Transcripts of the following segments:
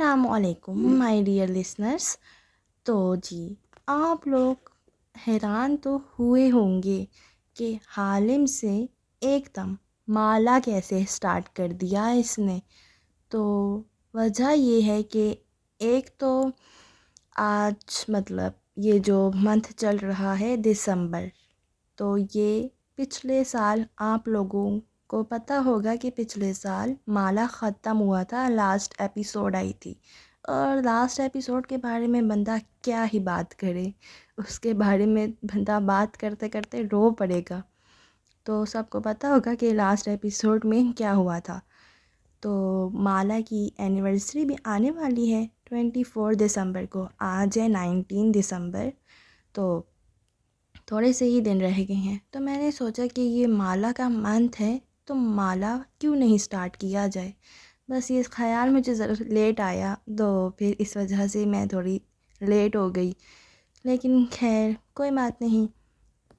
السلام علیکم my dear listeners. تو جی آپ لوگ حیران تو ہوئے ہوں گے کہ حالم سے ایک دم مالا کیسے سٹارٹ کر دیا اس نے۔ تو وجہ یہ ہے کہ ایک تو آج یہ جو منتھ چل رہا ہے دسمبر، تو یہ پچھلے سال آپ لوگوں کو پتہ ہوگا کہ پچھلے سال مالا ختم ہوا تھا، لاسٹ ایپیسوڈ آئی تھی، اور لاسٹ ایپیسوڈ کے بارے میں بندہ کیا ہی بات کرے، اس کے بارے میں بندہ بات کرتے کرتے رو پڑے گا۔ تو سب کو پتہ ہوگا کہ لاسٹ ایپیسوڈ میں کیا ہوا تھا۔ تو مالا کی اینیورسری بھی آنے والی ہے 24 دسمبر کو، آج ہے 19 دسمبر، تو تھوڑے سے ہی دن رہ گئے ہیں۔ تو میں نے سوچا کہ یہ مالا کا منتھ ہے تو مالا کیوں نہیں سٹارٹ کیا جائے، بس یہ خیال مجھے ذرا لیٹ آیا، تو پھر اس وجہ سے میں تھوڑی لیٹ ہو گئی، لیکن خیر کوئی بات نہیں۔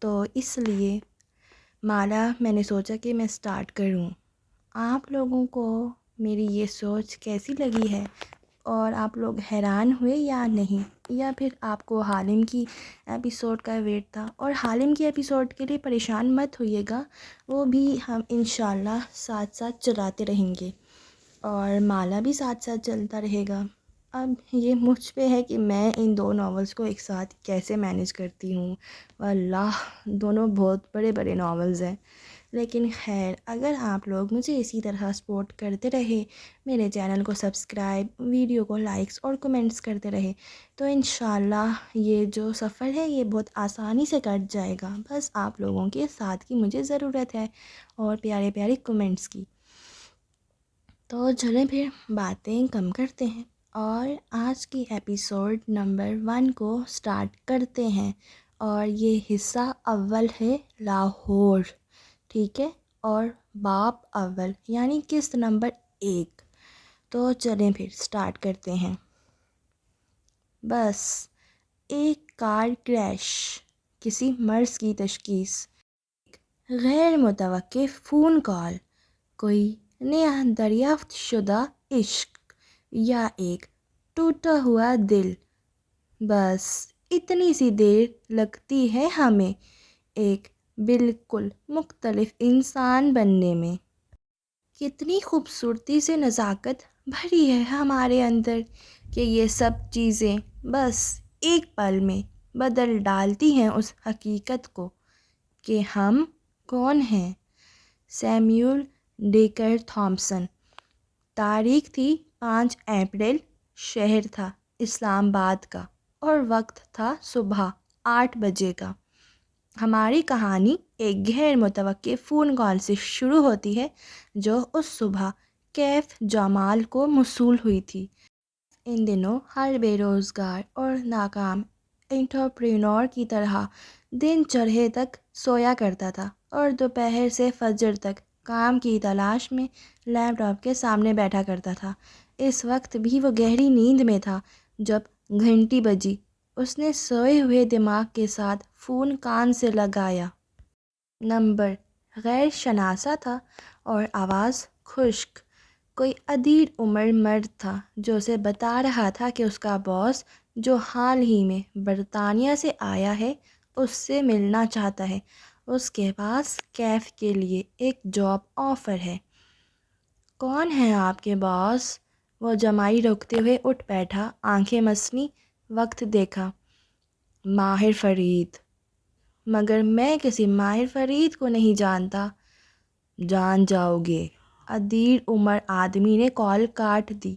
تو اس لیے مالا میں نے سوچا کہ میں سٹارٹ کروں۔ آپ لوگوں کو میری یہ سوچ کیسی لگی ہے، اور آپ لوگ حیران ہوئے یا نہیں، یا پھر آپ کو حالم کی ایپیسوڈ کا ویٹ تھا؟ اور حالم کی ایپیسوڈ کے لیے پریشان مت ہوئیے گا، وہ بھی ہم انشاءاللہ ساتھ ساتھ چلاتے رہیں گے، اور مالا بھی ساتھ ساتھ چلتا رہے گا۔ اب یہ مجھ پہ ہے کہ میں ان دو ناولز کو ایک ساتھ کیسے مینیج کرتی ہوں، واللہ دونوں بہت بڑے بڑے ناولز ہیں، لیکن خیر اگر آپ لوگ مجھے اسی طرح سپورٹ کرتے رہے، میرے چینل کو سبسکرائب، ویڈیو کو لائکس اور کمنٹس کرتے رہے، تو انشاءاللہ یہ جو سفر ہے یہ بہت آسانی سے کٹ جائے گا۔ بس آپ لوگوں کے ساتھ کی مجھے ضرورت ہے، اور پیارے پیارے کمنٹس کی۔ تو چلیں پھر باتیں کم کرتے ہیں اور آج کی ایپیسوڈ نمبر 1 کو سٹارٹ کرتے ہیں، اور یہ حصہ اول ہے لاہور، ٹھیک ہے، اور باب اول یعنی قسط نمبر 1۔ تو چلیں پھر سٹارٹ کرتے ہیں۔ بس ایک کار کریش، کسی مرض کی تشخیص، غیر متوقع فون کال، کوئی نیا دریافت شدہ عشق، یا ایک ٹوٹا ہوا دل، بس اتنی سی دیر لگتی ہے ہمیں ایک بالکل مختلف انسان بننے میں۔ کتنی خوبصورتی سے نزاکت بھری ہے ہمارے اندر کہ یہ سب چیزیں بس ایک پل میں بدل ڈالتی ہیں اس حقیقت کو کہ ہم کون ہیں۔ Samuel Decker Thompson. تاریخ تھی 5 اپریل، شہر تھا اسلام آباد کا، اور وقت تھا صبح 8 بجے کا۔ ہماری کہانی ایک غیر متوقع فون کال سے شروع ہوتی ہے جو اس صبح کیف جمال کو موصول ہوئی تھی۔ ان دنوں ہر بے روزگار اور ناکام انٹرپرینور کی طرح دن چڑھے تک سویا کرتا تھا، اور دوپہر سے فجر تک کام کی تلاش میں لیپ ٹاپ کے سامنے بیٹھا کرتا تھا۔ اس وقت بھی وہ گہری نیند میں تھا جب گھنٹی بجی۔ اس نے سوئے ہوئے دماغ کے ساتھ فون کان سے لگایا۔ نمبر غیر شناسا تھا اور آواز خشک۔ کوئی ادھیڑ عمر مرد تھا جو اسے بتا رہا تھا کہ اس کا باس، جو حال ہی میں برطانیہ سے آیا ہے، اس سے ملنا چاہتا ہے۔ اس کے پاس کیف کے لیے ایک جاب آفر ہے۔ کون ہے آپ کے باس؟ وہ جمائی روکتے ہوئے اٹھ بیٹھا، آنکھیں مسنی، وقت دیکھا۔ ماہر فرید۔ مگر میں کسی ماہر فرید کو نہیں جانتا۔ جان جاؤ گے۔ ادھیڑ عمر آدمی نے کال کاٹ دی۔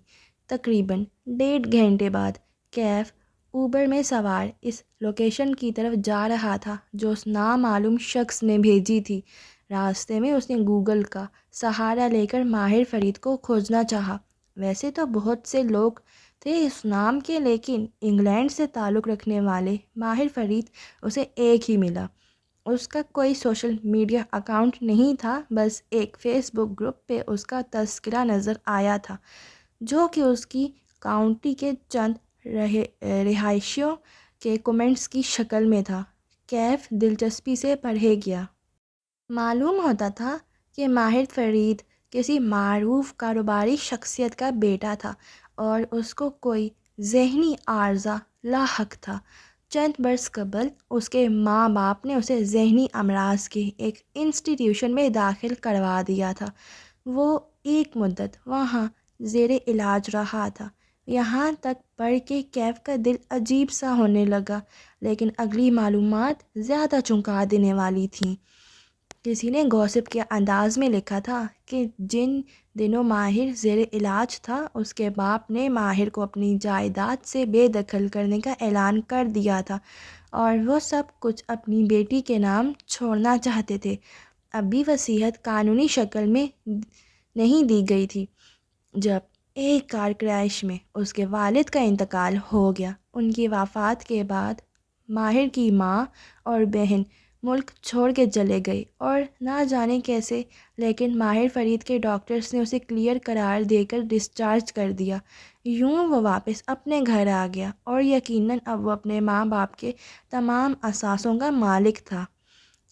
تقریباً 1.5 گھنٹے بعد کیف اوبر میں سوار اس لوکیشن کی طرف جا رہا تھا جو اس نامعلوم شخص نے بھیجی تھی۔ راستے میں اس نے گوگل کا سہارا لے کر ماہر فرید کو کھوجنا چاہا۔ ویسے تو بہت سے لوگ تھے اس نام کے، لیکن انگلینڈ سے تعلق رکھنے والے ماہر فرید اسے ایک ہی ملا۔ اس کا کوئی سوشل میڈیا اکاؤنٹ نہیں تھا، بس ایک فیس بک گروپ پہ اس کا تذکرہ نظر آیا تھا جو کہ اس کی کاؤنٹی کے چند رہائشیوں کے کمنٹس کی شکل میں تھا۔ کیف دلچسپی سے پڑھے گیا۔ معلوم ہوتا تھا کہ ماہر فرید کسی معروف کاروباری شخصیت کا بیٹا تھا اور اس کو کوئی ذہنی عارضہ لاحق تھا۔ چند برس قبل اس کے ماں باپ نے اسے ذہنی امراض کے ایک انسٹیٹیوشن میں داخل کروا دیا تھا۔ وہ ایک مدت وہاں زیر علاج رہا تھا، یہاں تک پڑھ کے کیف کا دل عجیب سا ہونے لگا، لیکن اگلی معلومات زیادہ چونکا دینے والی تھیں۔ کسی نے گوسپ کے انداز میں لکھا تھا کہ جن دنوں ماہر زیر علاج تھا، اس کے باپ نے ماہر کو اپنی جائیداد سے بے دخل کرنے کا اعلان کر دیا تھا اور وہ سب کچھ اپنی بیٹی کے نام چھوڑنا چاہتے تھے۔ اب بھی وصیت قانونی شکل میں نہیں دی گئی تھی۔ جب ایک کار کریش میں اس کے والد کا انتقال ہو گیا، ان کی وفات کے بعد ماہر کی ماں اور بہن ملک چھوڑ کے چلے گئے اور نہ جانے کیسے، لیکن ماہر فرید کے ڈاکٹرز نے اسے کلیئر قرار دے کر ڈسچارج کر دیا۔ یوں وہ واپس اپنے گھر آ گیا اور یقیناً اب وہ اپنے ماں باپ کے تمام اثاثوں کا مالک تھا۔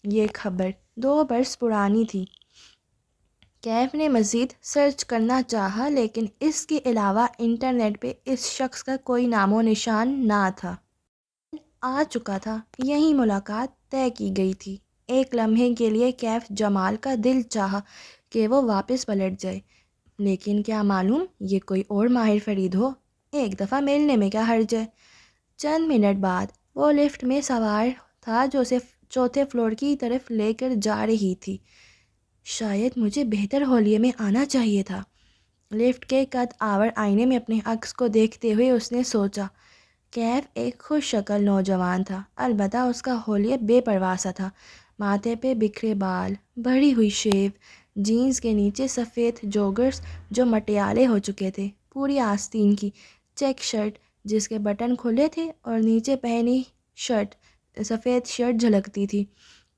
یہ خبر 2 برس پرانی تھی۔ کیف نے مزید سرچ کرنا چاہا، لیکن اس کے علاوہ انٹرنیٹ پہ اس شخص کا کوئی نام و نشان نہ تھا۔ آ چکا تھا، یہیں ملاقات طے کی گئی تھی۔ ایک لمحے کے لیے کیف جمال کا دل چاہا کہ وہ واپس پلٹ جائے، لیکن کیا معلوم یہ کوئی اور ماہر فرید ہو۔ ایک دفعہ ملنے میں کیا حرج ہے۔ چند منٹ بعد وہ لفٹ میں سوار تھا جو اسے 4تھے فلور کی طرف لے کر جا رہی تھی۔ شاید مجھے بہتر حولیے میں آنا چاہیے تھا۔ لفٹ کے قد آور آئینے میں اپنے عکس کو دیکھتے ہوئے اس نے سوچا۔ کیف ایک خوش شکل نوجوان تھا، البتہ اس کا حلیہ بے پرواہ سا تھا۔ ماتھے پہ بکھرے بال، بڑھی ہوئی شیو، جینز کے نیچے سفید جوگرز جو مٹیالے ہو چکے تھے، پوری آستین کی چیک شرٹ جس کے بٹن کھلے تھے اور نیچے پہنی سفید شرٹ جھلکتی تھی۔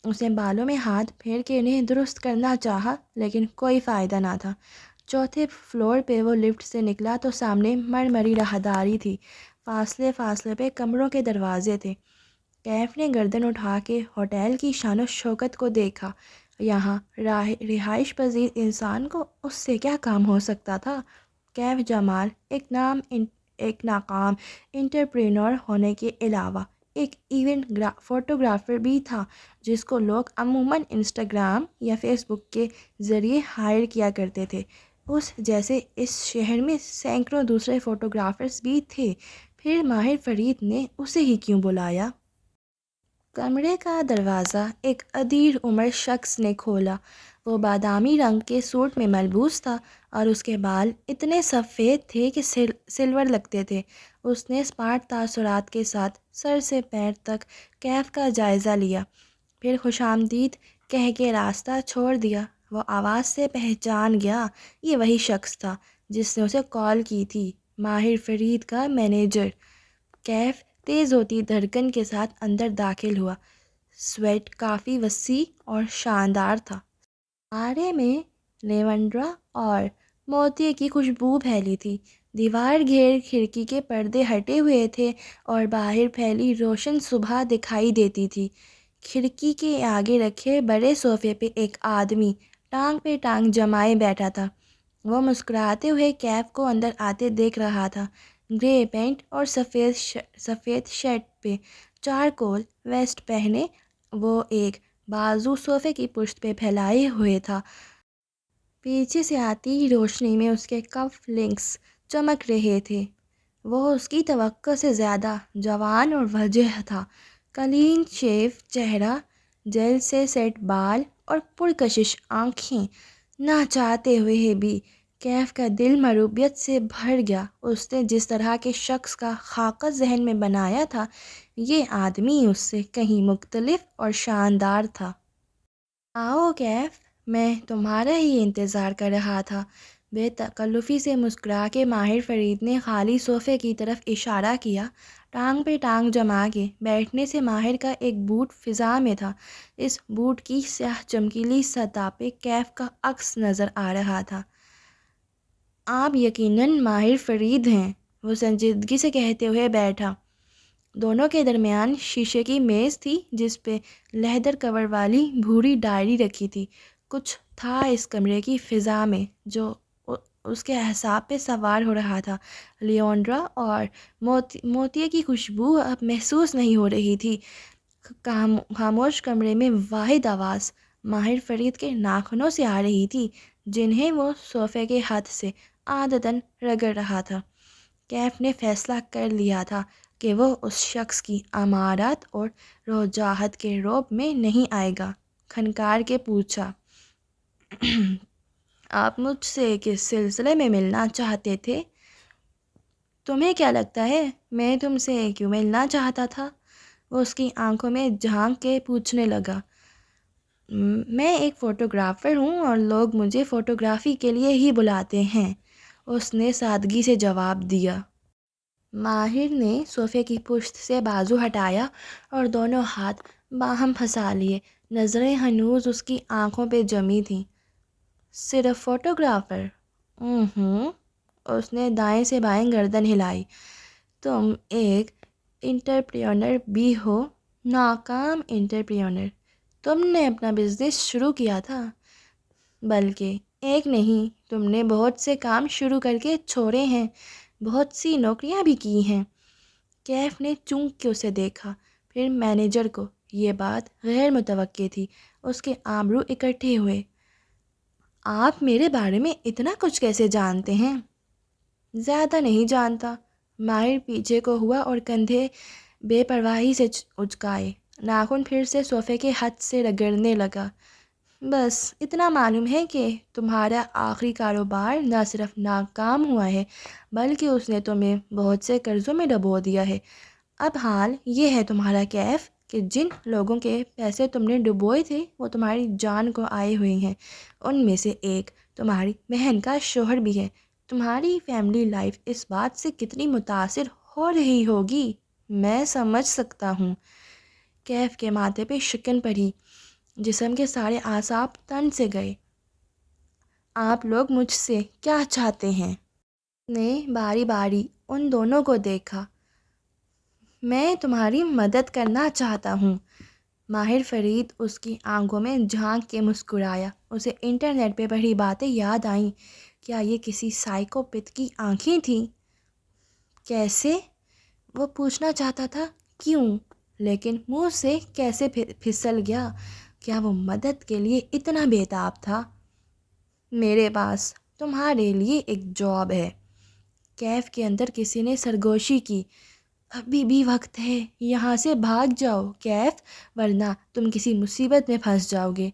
اس نے بالوں میں ہاتھ پھیر کے انہیں درست کرنا چاہا، لیکن کوئی فائدہ نہ تھا۔ 4تھے فلور پہ وہ لفٹ سے نکلا تو سامنے مرمری راہداری تھی، فاصلے فاصلے پہ کمروں کے دروازے تھے۔ کیف نے گردن اٹھا کے ہوٹل کی شان و شوکت کو دیکھا۔ یہاں رہائش پذیر انسان کو اس سے کیا کام ہو سکتا تھا؟ کیف جمال ایک ناکام انٹرپرینور ہونے کے علاوہ ایک ایونٹ فوٹوگرافر بھی تھا، جس کو لوگ عموماً انسٹاگرام یا فیس بک کے ذریعے ہائر کیا کرتے تھے۔ اس جیسے اس شہر میں سینکڑوں دوسرے فوٹوگرافرز بھی تھے، پھر ماہر فرید نے اسے ہی کیوں بلایا؟ کمرے کا دروازہ ایک ادیر عمر شخص نے کھولا۔ وہ بادامی رنگ کے سوٹ میں ملبوس تھا اور اس کے بال اتنے سفید تھے کہ سلور لگتے تھے۔ اس نے اسمارٹ تاثرات کے ساتھ سر سے پیر تک کیف کا جائزہ لیا، پھر خوش آمدید کہہ کے راستہ چھوڑ دیا۔ وہ آواز سے پہچان گیا، یہ وہی شخص تھا جس نے اسے کال کی تھی، ماہر فرید کا مینیجر۔ کیف تیز ہوتی دھڑکن کے ساتھ اندر داخل ہوا۔ سویٹ کافی وسیع اور شاندار تھا۔ آرے میں لیونڈر اور موتی کی خوشبو پھیلی تھی۔ دیوار گھیر کھڑکی کے پردے ہٹے ہوئے تھے اور باہر پھیلی روشن صبح دکھائی دیتی تھی۔ کھڑکی کے آگے رکھے بڑے صوفے پہ ایک آدمی ٹانگ پہ ٹانگ جمائے بیٹھا تھا۔ وہ مسکراتے ہوئے کیف کو اندر آتے دیکھ رہا تھا۔ گرے پینٹ اور سفید شرٹ پہ چارکول ویسٹ پہنے وہ ایک بازو صوفے کی پشت پہ پھیلائے ہوئے تھا۔ پیچھے سے آتی روشنی میں اس کے کف لنکس چمک رہے تھے۔ وہ اس کی توقع سے زیادہ جوان اور وجہ تھا۔ کلین شیو چہرہ، جیل سے سیٹ بال اور پرکشش آنکھیں۔ نہ چاہتے ہوئے بھی کیف کا دل مربوبیت سے بھر گیا۔ اس نے جس طرح کے شخص کا خاکہ ذہن میں بنایا تھا، یہ آدمی اس سے کہیں مختلف اور شاندار تھا۔ آؤ کیف، میں تمہارا ہی انتظار کر رہا تھا۔ بے تکلفی سے مسکرا کے ماہر فرید نے خالی صوفے کی طرف اشارہ کیا۔ ٹانگ پہ ٹانگ جما کے بیٹھنے سے ماہر کا ایک بوٹ فضا میں تھا۔ اس بوٹ کی سیاہ چمکیلی سطح پہ کیف کا عکس نظر آ رہا تھا۔ آپ یقیناً ماہر فرید ہیں، وہ سنجیدگی سے کہتے ہوئے بیٹھا۔ دونوں کے درمیان شیشے کی میز تھی جس پہ لیدر کور والی بھوری ڈائری رکھی تھی۔ کچھ تھا اس کمرے کی فضا میں جو اس کے اعصاب پہ سوار ہو رہا تھا۔ لیونڈرا اور موتیے کی خوشبو اب محسوس نہیں ہو رہی تھی۔ خاموش کمرے میں واحد آواز ماہر فرید کے ناخنوں سے آ رہی تھی، جنہیں وہ صوفے کے ہاتھ سے عادتاً رگڑ رہا تھا۔ کیف نے فیصلہ کر لیا تھا کہ وہ اس شخص کی امارات اور روجاہت کے رعب میں نہیں آئے گا۔ کھنکار کے پوچھا، آپ مجھ سے کس سلسلے میں ملنا چاہتے تھے؟ تمہیں کیا لگتا ہے میں تم سے کیوں ملنا چاہتا تھا؟ وہ اس کی آنکھوں میں جھانک کے پوچھنے لگا۔ میں ایک فوٹوگرافر ہوں اور لوگ مجھے فوٹوگرافی کے لیے ہی بلاتے ہیں، اس نے سادگی سے جواب دیا۔ ماہر نے صوفے کی پشت سے بازو ہٹایا اور دونوں ہاتھ باہم پھنسا لیے۔ نظریں ہنوز اس کی آنکھوں پہ جمی تھیں۔ صرف فوٹوگرافر؟ اس نے دائیں سے بائیں گردن ہلائی۔ تم ایک انٹرپرینور بھی ہو، ناکام انٹرپرینور۔ تم نے اپنا بزنس شروع کیا تھا، بلکہ ایک نہیں، تم نے بہت سے کام شروع کر کے چھوڑے ہیں، بہت سی نوکریاں بھی کی ہیں۔ کیف نے چونک کے اسے دیکھا، پھر مینیجر کو۔ یہ بات غیر متوقع تھی۔ اس کے آبرو اکٹھے ہوئے۔ آپ میرے بارے میں اتنا کچھ کیسے جانتے ہیں؟ زیادہ نہیں جانتا۔ ماہر پیچھے کو ہوا اور کندھے بے پرواہی سے اچکائے۔ ناخن پھر سے صوفے کے ہاتھ سے رگڑنے لگا۔ بس اتنا معلوم ہے کہ تمہارا آخری کاروبار نہ صرف ناکام ہوا ہے، بلکہ اس نے تمہیں بہت سے قرضوں میں ڈبو دیا ہے۔ اب حال یہ ہے تمہارا کیف کہ جن لوگوں کے پیسے تم نے ڈبوئے تھے وہ تمہاری جان کو آئے ہوئے ہیں۔ ان میں سے ایک تمہاری بہن کا شوہر بھی ہے۔ تمہاری فیملی لائف اس بات سے کتنی متاثر ہو رہی ہوگی میں سمجھ سکتا ہوں۔ کیف کے ماتھے پہ شکن پڑی، جسم کے سارے اعصاب تن سے گئے۔ آپ لوگ مجھ سے کیا چاہتے ہیں؟ نے باری باری ان دونوں کو دیکھا۔ میں تمہاری مدد کرنا چاہتا ہوں۔ ماہر فرید اس کی آنکھوں میں جھانک کے مسکرایا۔ اسے انٹرنیٹ پہ پڑھی باتیں یاد آئیں۔ کیا یہ کسی سائیکوپیتھ کی آنکھیں تھیں؟ کیسے؟ وہ پوچھنا چاہتا تھا کیوں، لیکن منہ سے کیسے پھسل گیا۔ کیا وہ مدد کے لیے اتنا بے تاب تھا؟ میرے پاس تمہارے لیے ایک جاب ہے۔ کیف کے اندر کسی نے سرگوشی کی۔ ابھی بھی وقت ہے، یہاں سے بھاگ جاؤ کیف، ورنہ تم کسی مصیبت میں پھنس جاؤ گے۔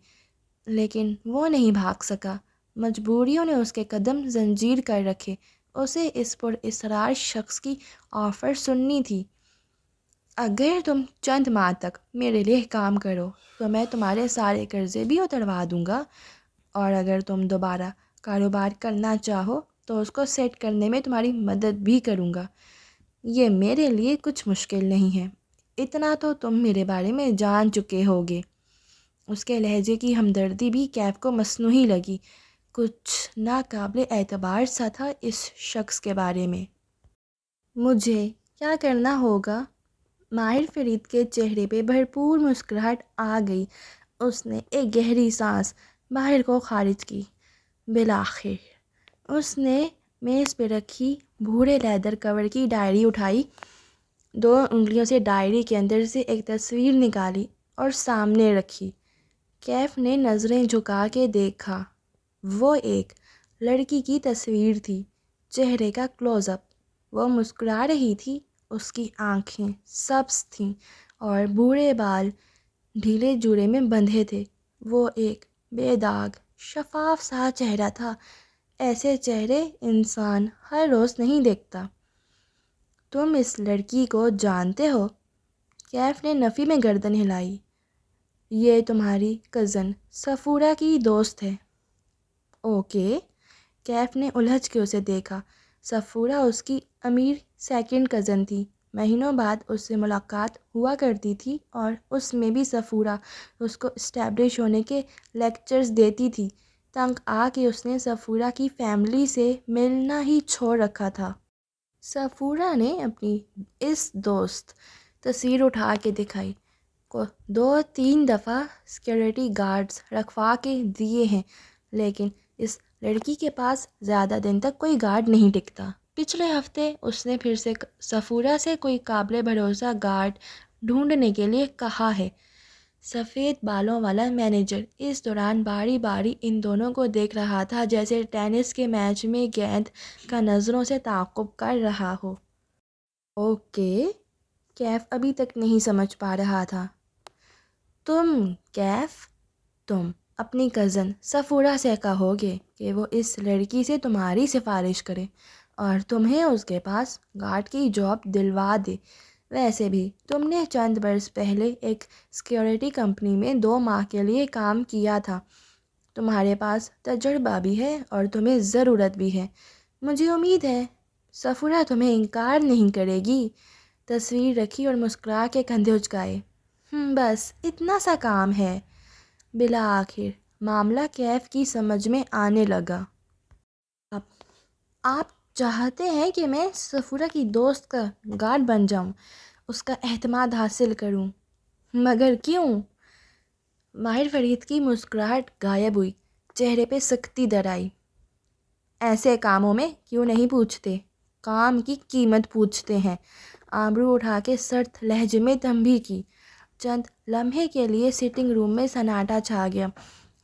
لیکن وہ نہیں بھاگ سکا۔ مجبوریوں نے اس کے قدم زنجیر کر رکھے۔ اسے اس پر اصرار شخص کی آفر سننی تھی۔ اگر تم چند ماہ تک میرے لیے کام کرو تو میں تمہارے سارے قرضے بھی اتروا دوں گا، اور اگر تم دوبارہ کاروبار کرنا چاہو تو اس کو سیٹ کرنے میں تمہاری مدد بھی کروں گا۔ یہ میرے لیے کچھ مشکل نہیں ہے، اتنا تو تم میرے بارے میں جان چکے ہوگے۔ اس کے لہجے کی ہمدردی بھی کیف کو مصنوعی لگی۔ کچھ ناقابل اعتبار سا تھا اس شخص کے بارے میں۔ مجھے کیا کرنا ہوگا؟ ماہر فرید کے چہرے پہ بھرپور مسکراہٹ آ گئی۔ اس نے ایک گہری سانس باہر کو خارج کی۔ بالآخر اس نے میز پہ رکھی بھورے لیدر کور کی ڈائری اٹھائی، 2 انگلیوں سے ڈائری کے اندر سے ایک تصویر نکالی اور سامنے رکھی۔ کیف نے نظریں جھکا کے دیکھا۔ وہ ایک لڑکی کی تصویر تھی، چہرے کا کلوز اپ۔ وہ مسکرا رہی تھی، اس کی آنکھیں سبز تھیں اور بھورے بال ڈھیلے جوڑے میں بندھے تھے۔ وہ ایک بے داغ شفاف سا چہرہ تھا۔ ایسے چہرے انسان ہر روز نہیں دیکھتا۔ تم اس لڑکی کو جانتے ہو؟ کیف نے نفی میں گردن ہلائی۔ یہ تمہاری کزن صفورہ کی دوست ہے۔ اوکے۔ کیف نے الجھ کے اسے دیکھا۔ صفورہ اس کی امیر سیکنڈ کزن تھی۔ مہینوں بعد اس سے ملاقات ہوا کرتی تھی اور اس میں بھی صفورہ اس کو اسٹیبلش ہونے کے لیکچرز دیتی تھی۔ تنگ آ کے اس نے صفورہ کی فیملی سے ملنا ہی چھوڑ رکھا تھا۔ صفورہ نے اپنی اس دوست تصویر اٹھا کے دکھائی کو 2-3 دفعہ سیکیورٹی گارڈز رکھوا کے دیے ہیں، لیکن اس لڑکی کے پاس زیادہ دن تک کوئی گارڈ نہیں ٹکتا۔ پچھلے ہفتے اس نے پھر سے صفورہ سے کوئی قابل بھروسہ گارڈ ڈھونڈنے کے لیے کہا ہے۔ سفید بالوں والا مینیجر اس دوران باری باری ان دونوں کو دیکھ رہا تھا، جیسے ٹینس کے میچ میں گیند کا نظروں سے تعاقب کر رہا ہو۔ اوکے، کیف ابھی تک نہیں سمجھ پا رہا تھا۔ کیف، تم اپنی کزن صفورہ سے کہو گے کہ وہ اس لڑکی سے تمہاری سفارش کرے اور تمہیں اس کے پاس گارڈ کی جاب دلوا دے۔ ویسے بھی تم نے چند برس پہلے ایک سیکیورٹی کمپنی میں 2 ماہ کے لیے کام کیا تھا۔ تمہارے پاس تجربہ بھی ہے اور تمہیں ضرورت بھی ہے۔ مجھے امید ہے صفورہ تمہیں انکار نہیں کرے گی۔ تصویر رکھی اور مسکرا کے کندھے اچکائے۔ بس اتنا سا کام ہے۔ بالآخر معاملہ کیف کی سمجھ میں آنے لگا۔ آپ چاہتے ہیں کہ میں صفورہ کی دوست کا گارڈ بن جاؤں، اس کا اعتماد حاصل کروں، مگر کیوں؟ ماہر فرید کی مسکراہٹ غائب ہوئی، چہرے پہ سختی در آئی۔ ایسے کاموں میں کیوں نہیں پوچھتے، کام کی قیمت پوچھتے ہیں۔ آبرو اٹھا کے سرد لہجے میں تنبیہ کی۔ چند لمحے کے لیے سٹنگ روم میں سناٹا چھا گیا۔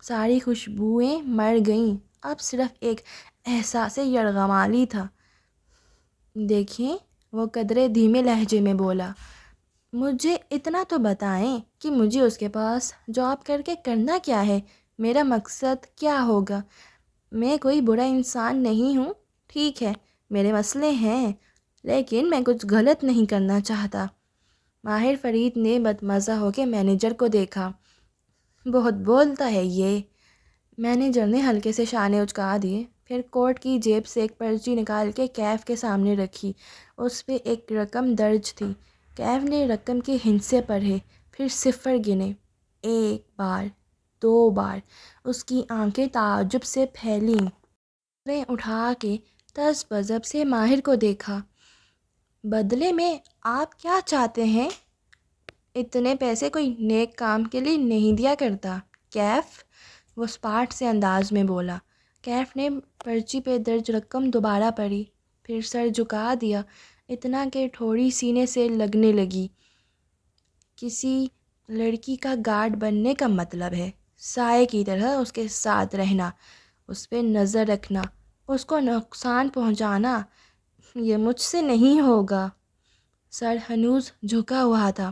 ساری خوشبوئیں مر گئیں، اب صرف ایک احساس یرغمالی تھا۔ دیکھیں، وہ قدرے دھیمے لہجے میں بولا، مجھے اتنا تو بتائیں کہ مجھے اس کے پاس جاب کر کے کرنا کیا ہے، میرا مقصد کیا ہوگا؟ میں کوئی برا انسان نہیں ہوں، ٹھیک ہے میرے مسئلے ہیں، لیکن میں کچھ غلط نہیں کرنا چاہتا۔ ماہر فرید نے بدمزہ ہو کے مینیجر کو دیکھا۔ بہت بولتا ہے یہ۔ مینیجر نے ہلکے سے شانے اچکا دیے، پھر کوٹ کی جیب سے ایک پرچی نکال کے کیف کے سامنے رکھی۔ اس پہ ایک رقم درج تھی۔ کیف نے رقم کے ہندسے پڑھے، پھر صفر گنے۔ 1 بار، 2 بار۔ اس کی آنکھیں تعجب سے پھیلیں۔ نظریں اٹھا کے تذ بذب سے ماہر کو دیکھا۔ بدلے میں آپ کیا چاہتے ہیں؟ اتنے پیسے کوئی نیک کام کے لیے نہیں دیا کرتا کیف، وہ اسپاٹ سے انداز میں بولا۔ کیف نے پرچی پہ درج رقم دوبارہ پڑھی، پھر سر جھکا دیا، اتنا کہ ٹھوڑی سینے سے لگنے لگی۔ کسی لڑکی کا گارڈ بننے کا مطلب ہے سائے کی طرح اس کے ساتھ رہنا، اس پہ نظر رکھنا، اس کو نقصان پہنچانا۔ یہ مجھ سے نہیں ہوگا۔ سر ہنوز جھکا ہوا تھا۔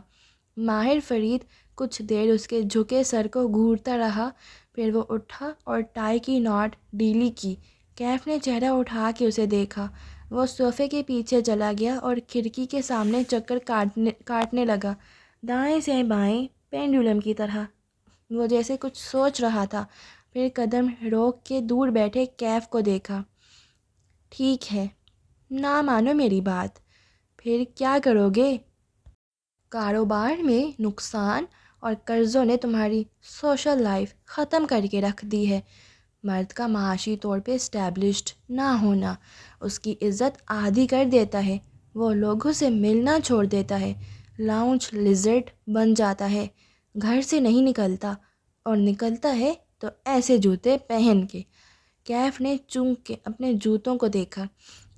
ماہر فرید کچھ دیر اس کے جھکے سر کو گھورتا رہا، پھر وہ اٹھا اور ٹائی کی ناٹ ڈھیلی کی۔ کیف نے چہرہ اٹھا کے اسے دیکھا۔ وہ صوفے کے پیچھے چلا گیا اور کھڑکی کے سامنے چکر کاٹنے لگا، دائیں سے بائیں پینڈولم کی طرح۔ وہ جیسے کچھ سوچ رہا تھا، پھر قدم روک کے دور بیٹھے کیف کو دیکھا۔ ٹھیک ہے، نہ مانو میری بات، پھر کیا کرو گے؟ کاروبار میں نقصان اور قرضوں نے تمہاری سوشل لائف ختم کر کے رکھ دی ہے۔ مرد کا معاشی طور پہ اسٹیبلشڈ نہ ہونا اس کی عزت آدھی کر دیتا ہے۔ وہ لوگوں سے ملنا چھوڑ دیتا ہے، لاؤنج لیزرڈ بن جاتا ہے، گھر سے نہیں نکلتا، اور نکلتا ہے تو ایسے جوتے پہن کے۔ کیف نے چونک کے اپنے جوتوں کو دیکھا۔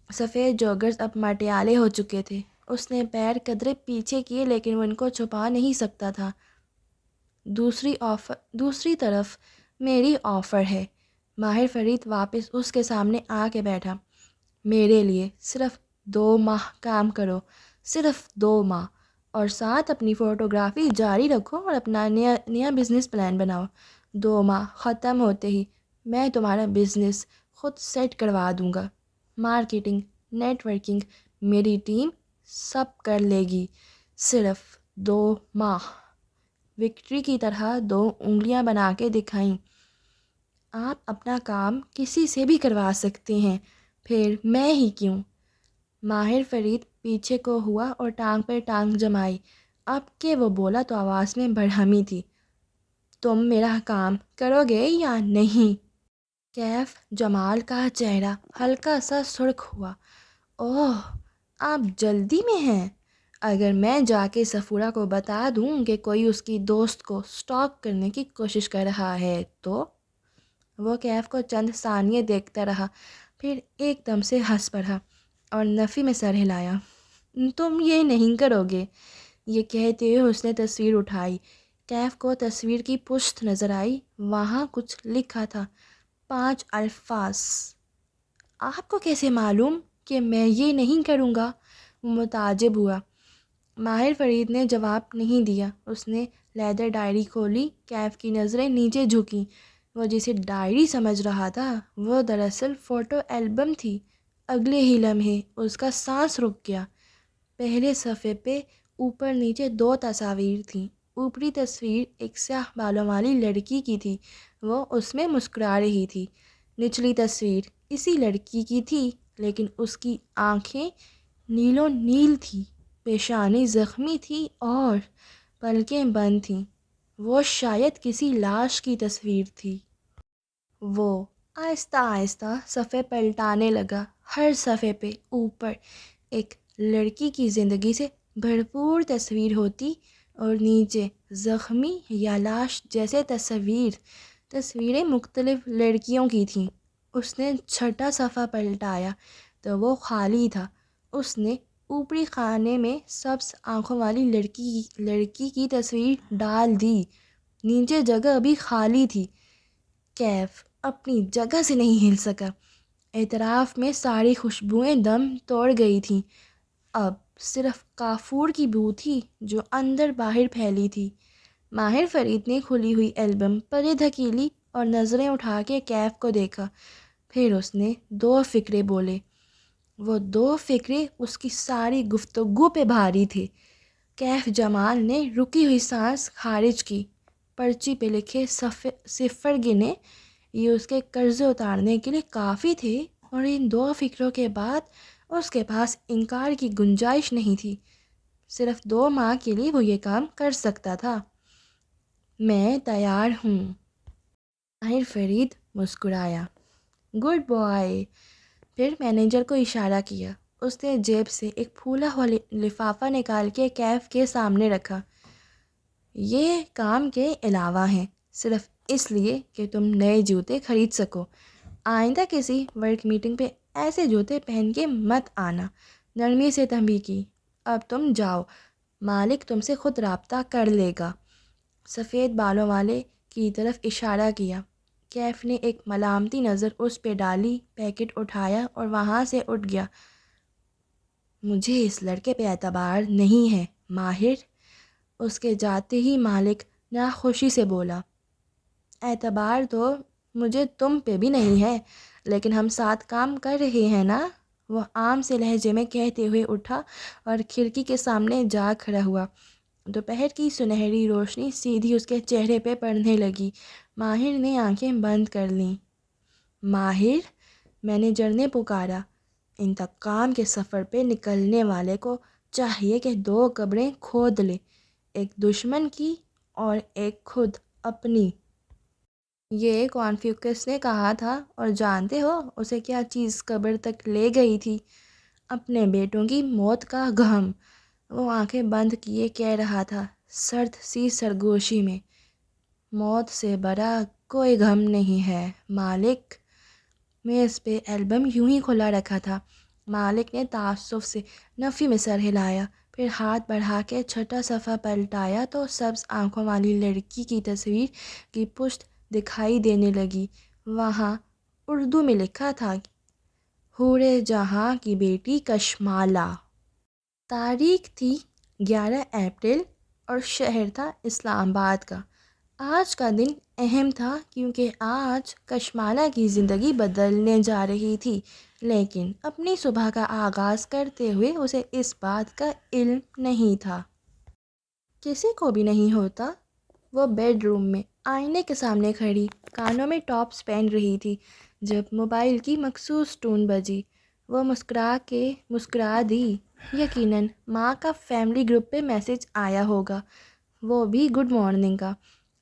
سفید جوگرز اب مٹیالے ہو چکے تھے۔ اس نے پیر قدرے پیچھے کیے، لیکن وہ ان کو چھپا نہیں سکتا تھا۔ دوسری طرف میری آفر ہے۔ ماہر فرید واپس اس کے سامنے آ کے بیٹھا۔ میرے لیے صرف 2 ماہ کام کرو، صرف 2 ماہ، اور ساتھ اپنی فوٹوگرافی جاری رکھو اور اپنا نیا بزنس پلان بناؤ۔ 2 ماہ ختم ہوتے ہی میں تمہارا بزنس خود سیٹ کروا دوں گا۔ مارکیٹنگ، نیٹ ورکنگ میری ٹیم سب کر لے گی۔ صرف 2 ماہ۔ وکٹری کی طرح 2 انگلیاں بنا کے دکھائیں۔ آپ اپنا کام کسی سے بھی کروا سکتے ہیں، پھر میں ہی کیوں؟ ماہر فرید پیچھے کو ہوا اور ٹانگ پر ٹانگ جمائی۔ اب کہ وہ بولا تو آواز میں برہمی تھی۔ تم میرا کام کرو گے یا نہیں؟ کیف جمال کا چہرہ ہلکا سا سرخ ہوا۔ اوہ، آپ جلدی میں ہیں؟ اگر میں جا کے صفورہ کو بتا دوں کہ کوئی اس کی دوست کو سٹاک کرنے کی کوشش کر رہا ہے تو؟ وہ کیف کو چند ثانیے دیکھتا رہا، پھر ایک دم سے ہنس پڑا اور نفی میں سر ہلایا۔ تم یہ نہیں کرو گے، یہ کہتے ہوئے اس نے تصویر اٹھائی۔ کیف کو تصویر کی پشت نظر آئی، وہاں کچھ لکھا تھا، 5 الفاظ۔ آپ کو کیسے معلوم کہ میں یہ نہیں کروں گا؟ وہ متعجب ہوا۔ ماہر فرید نے جواب نہیں دیا۔ اس نے لیدر ڈائری کھولی، کیف کی نظریں نیچے جھکیں۔ وہ جسے ڈائری سمجھ رہا تھا وہ دراصل فوٹو البم تھی۔ اگلے ہی لمحے اس کا سانس رک گیا۔ پہلے صفحے پہ اوپر نیچے 2 تصاویر تھیں۔ اوپری تصویر ایک سیاہ بالوں والی لڑکی کی تھی، وہ اس میں مسکرا رہی تھی۔ نچلی تصویر اسی لڑکی کی تھی، لیکن اس کی آنکھیں نیلو نیل تھیں، پیشانی زخمی تھی اور پلکیں بند تھیں۔ وہ شاید کسی لاش کی تصویر تھی۔ وہ آہستہ آہستہ صفحے پلٹانے لگا۔ ہر صفحے پہ اوپر ایک لڑکی کی زندگی سے بھرپور تصویر ہوتی اور نیچے زخمی یا لاش جیسے تصویریں مختلف لڑکیوں کی تھیں۔ اس نے چھٹا صفحہ پلٹایا تو وہ خالی تھا۔ اس نے اوپری خانے میں سبز آنکھوں والی لڑکی کی تصویر ڈال دی۔ نیچے جگہ ابھی خالی تھی۔ کیف اپنی جگہ سے نہیں ہل سکا۔ اطراف میں ساری خوشبوئیں دم توڑ گئی تھیں۔ اب صرف کافور کی بو تھی جو اندر باہر پھیلی تھی۔ ماہر فرید نے کھلی ہوئی البم پرے دھکیلی اور نظریں اٹھا کے کیف کو دیکھا۔ پھر اس نے 2 فقرے بولے۔ وہ 2 فقرے اس کی ساری گفتگو پہ بھاری تھے۔ کیف جمال نے رکی ہوئی سانس خارج کی۔ پرچی پہ لکھے صفر گنے، یہ اس کے قرضے اتارنے کے لیے کافی تھے، اور ان 2 فقروں کے بعد اس کے پاس انکار کی گنجائش نہیں تھی۔ صرف 2 ماہ کے لیے وہ یہ کام کر سکتا تھا۔ میں تیار ہوں۔ ماہر فرید مسکرایا۔ Good boy. پھر مینیجر کو اشارہ کیا۔ اس نے جیب سے ایک پھولا ہوا لفافہ نکال کے کیف کے سامنے رکھا۔ یہ کام کے علاوہ ہیں، صرف اس لیے کہ تم نئے جوتے خرید سکو۔ آئندہ کسی ورک میٹنگ پہ ایسے جوتے پہن کے مت آنا۔ نرمی سے تنبیہ کی۔ اب تم جاؤ، مالک تم سے خود رابطہ کر لے گا۔ سفید بالوں والے کی طرف اشارہ کیا۔ کیف نے ایک ملامتی نظر اس پہ ڈالی، پیکٹ اٹھایا اور وہاں سے اٹھ گیا۔ مجھے اس لڑکے پہ اعتبار نہیں ہے، ماہر۔ اس کے جاتے ہی مالک ناخوشی سے بولا۔ اعتبار تو مجھے تم پہ بھی نہیں ہے، لیکن ہم ساتھ کام کر رہے ہیں نا؟ وہ عام سے لہجے میں کہتے ہوئے اٹھا اور کھڑکی کے سامنے جا کھڑا ہوا۔ دوپہر کی سنہری روشنی سیدھی اس کے چہرے پہ پڑنے لگی۔ ماہر نے آنکھیں بند کر لیں۔ ماہر، مینیجر نے پکارا، انتقام کے سفر پہ نکلنے والے کو چاہیے کہ 2 قبریں کھود لے، ایک دشمن کی اور ایک خود اپنی۔ یہ کانفیوکس نے کہا تھا، اور جانتے ہو اسے کیا چیز قبر تک لے گئی تھی؟ اپنے بیٹوں کی موت کا غم۔ وہ آنکھیں بند کیے کہہ رہا تھا، سرد سی سرگوشی میں، موت سے بڑا کوئی غم نہیں ہے مالک۔ میز پہ البم یوں ہی کھلا رکھا تھا۔ مالک نے تعصب سے نفی میں سر ہلایا، پھر ہاتھ بڑھا کے چھٹا صفحہ پلٹایا تو سبز آنکھوں والی لڑکی کی تصویر کی پشت دکھائی دینے لگی۔ وہاں اردو میں لکھا تھا، حور جہاں کی بیٹی کشمالہ۔ تاریخ تھی 11 اپریل اور شہر تھا اسلام آباد کا۔ آج کا دن اہم تھا کیونکہ آج کشمالہ کی زندگی بدلنے جا رہی تھی، لیکن اپنی صبح کا آغاز کرتے ہوئے اسے اس بات کا علم نہیں تھا۔ کسی کو بھی نہیں ہوتا۔ وہ بیڈ روم میں آئینے کے سامنے کھڑی، کانوں میں ٹاپس پہن رہی تھی جب موبائل کی مخصوص ٹون بجی۔ وہ مسکرا دی۔ یقیناً ماں کا فیملی گروپ پہ میسج آیا ہوگا، وہ بھی گڈ مارننگ کا۔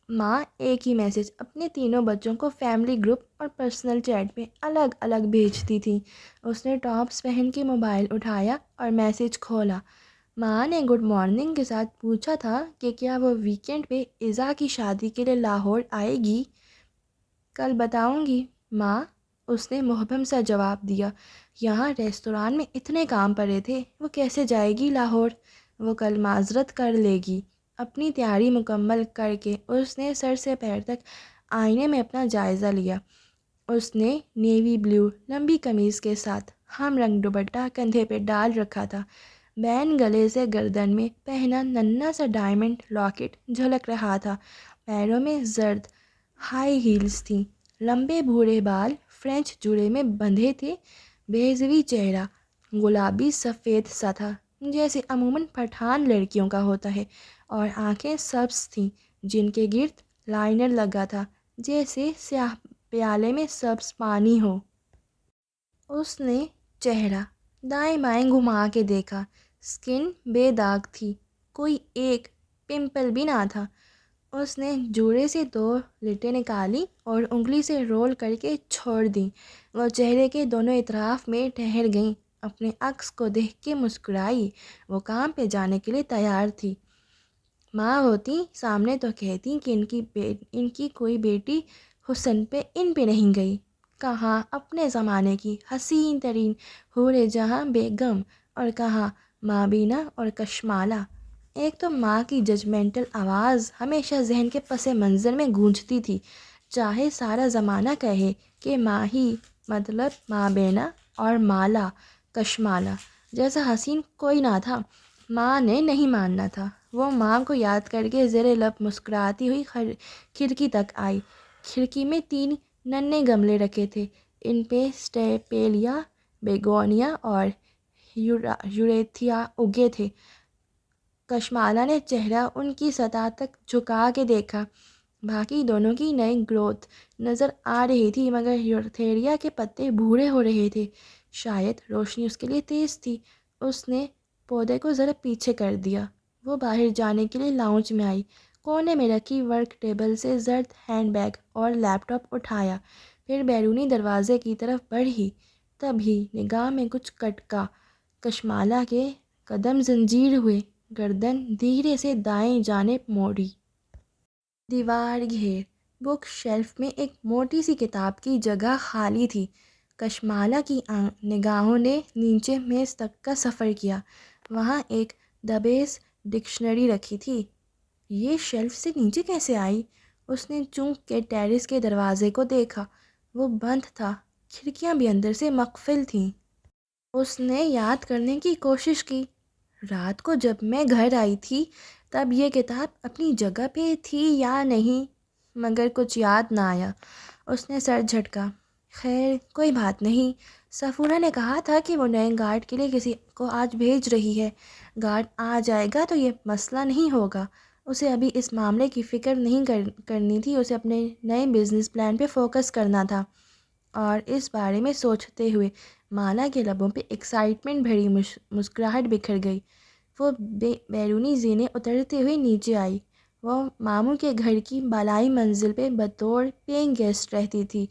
ماں ایک ہی میسج اپنے تینوں بچوں کو فیملی گروپ اور پرسنل چیٹ میں الگ الگ بھیجتی تھیں۔ اس نے ٹاپس پہن کے موبائل اٹھایا اور میسج کھولا۔ ماں نے گڈ مارننگ کے ساتھ پوچھا تھا کہ کیا وہ ویکینڈ پہ ایزا کی شادی کے لیے لاہور آئے گی۔ کل بتاؤں گی ماں، اس نے مبہم سا جواب دیا۔ یہاں ریستوران میں اتنے کام پڑے تھے، وہ کیسے جائے گی لاہور؟ وہ کل معذرت کر لے گی۔ اپنی تیاری مکمل کر کے اس نے سر سے پیر تک آئینے میں اپنا جائزہ لیا۔ اس نے نیوی بلیو لمبی قمیض کے ساتھ ہم رنگ دوپٹہ کندھے پہ ڈال رکھا تھا۔ بین گلے سے گردن میں پہنا ننھا سا ڈائمنڈ لاکٹ جھلک رہا تھا۔ پیروں میں زرد ہائی ہیلز تھیں۔ لمبے بھورے بال فرینچ جوڑے میں بندھے تھے۔ بیضوی چہرہ گلابی سفید سا تھا، جیسے عموماً پٹھان لڑکیوں کا ہوتا ہے، اور آنکھیں سبز تھیں جن کے گرد لائنر لگا تھا، جیسے سیاہ پیالے میں سبز پانی ہو۔ اس نے چہرہ دائیں بائیں گھما کے دیکھا۔ سکن بے داغ تھی، کوئی ایک پمپل بھی نہ تھا۔ اس نے جوڑے سے 2 لٹیں نکالی اور انگلی سے رول کر کے چھوڑ دیں۔ وہ چہرے کے دونوں اطراف میں ٹھہر گئیں، اپنے عکس کو دیکھ کے مسکرائی۔ وہ کام پہ جانے کے لیے تیار تھی۔ ماں ہوتی سامنے تو کہتی کہ ان کی کوئی بیٹی حسن پہ ان پہ نہیں گئی۔ کہاں اپنے زمانے کی حسین ترین حور جہاں بیگم، اور کہاں مابینہ اور کشمالہ۔ ایک تو ماں کی ججمنٹل آواز ہمیشہ ذہن کے پس منظر میں گونجتی تھی، چاہے سارا زمانہ کہے کہ ماں ہی مطلب مابینہ اور مالا کشمالہ جیسا حسین کوئی نہ تھا۔ ماں نے نہیں ماننا تھا۔ وہ ماں کو یاد کر کے زیر لب مسکراتی ہوئی کھڑکی تک آئی۔ کھڑکی میں 3 ننھے گملے رکھے تھے، ان پہ سٹیپیلیا، بیگونیا اور یوریتھیا اگے تھے۔ کشمالہ نے چہرہ ان کی سطح تک جھکا کے دیکھا۔ باقی دونوں کی نئی گروتھ نظر آ رہی تھی، مگر یوریتھیا کے پتے بھورے ہو رہے تھے۔ شاید روشنی اس کے لیے تیز تھی۔ اس نے پودے کو ذرا پیچھے کر دیا۔ وہ باہر جانے کے لیے لاؤنج میں آئی۔ کونے میں رکھی ورک ٹیبل سے زرد ہینڈ بیگ اور لیپ ٹاپ اٹھایا، پھر بیرونی دروازے کی طرف بڑھی۔ تبھی نگاہ میں کچھ کھٹکا۔ کشمالہ کے قدم زنجیر ہوئے، گردن دھیرے سے دائیں جانب موڑی۔ دیوار گھیر بک شیلف میں ایک موٹی سی کتاب کی جگہ خالی تھی۔ کشمالہ کی نگاہوں نے نیچے میز تک کا سفر کیا۔ وہاں ایک دبیس ڈکشنری رکھی تھی۔ یہ شیلف سے نیچے کیسے آئی؟ اس نے چونک کے ٹیرس کے دروازے کو دیکھا۔ وہ بند تھا، کھڑکیاں بھی اندر سے مقفل تھیں۔ اس نے یاد کرنے کی کوشش کی، رات کو جب میں گھر آئی تھی تب یہ کتاب اپنی جگہ پہ تھی یا نہیں، مگر کچھ یاد نہ آیا۔ اس نے سر جھٹکا۔ خیر کوئی بات نہیں، سفورہ نے کہا تھا کہ وہ نئے گارڈ کے لیے کسی کو آج بھیج رہی ہے۔ گارڈ آ جائے گا تو یہ مسئلہ نہیں ہوگا۔ اسے ابھی اس معاملے کی فکر نہیں کرنی تھی، اسے اپنے نئے بزنس پلان پہ فوکس کرنا تھا۔ اور اس بارے میں سوچتے ہوئے مالا کے لبوں پہ ایکسائٹمنٹ بھری مسکراہٹ بکھر گئی۔ وہ بیرونی زینے اترتے ہوئے نیچے آئی۔ وہ ماموں کے گھر کی بالائی منزل پہ بطور پیئنگ گیسٹ رہتی تھی۔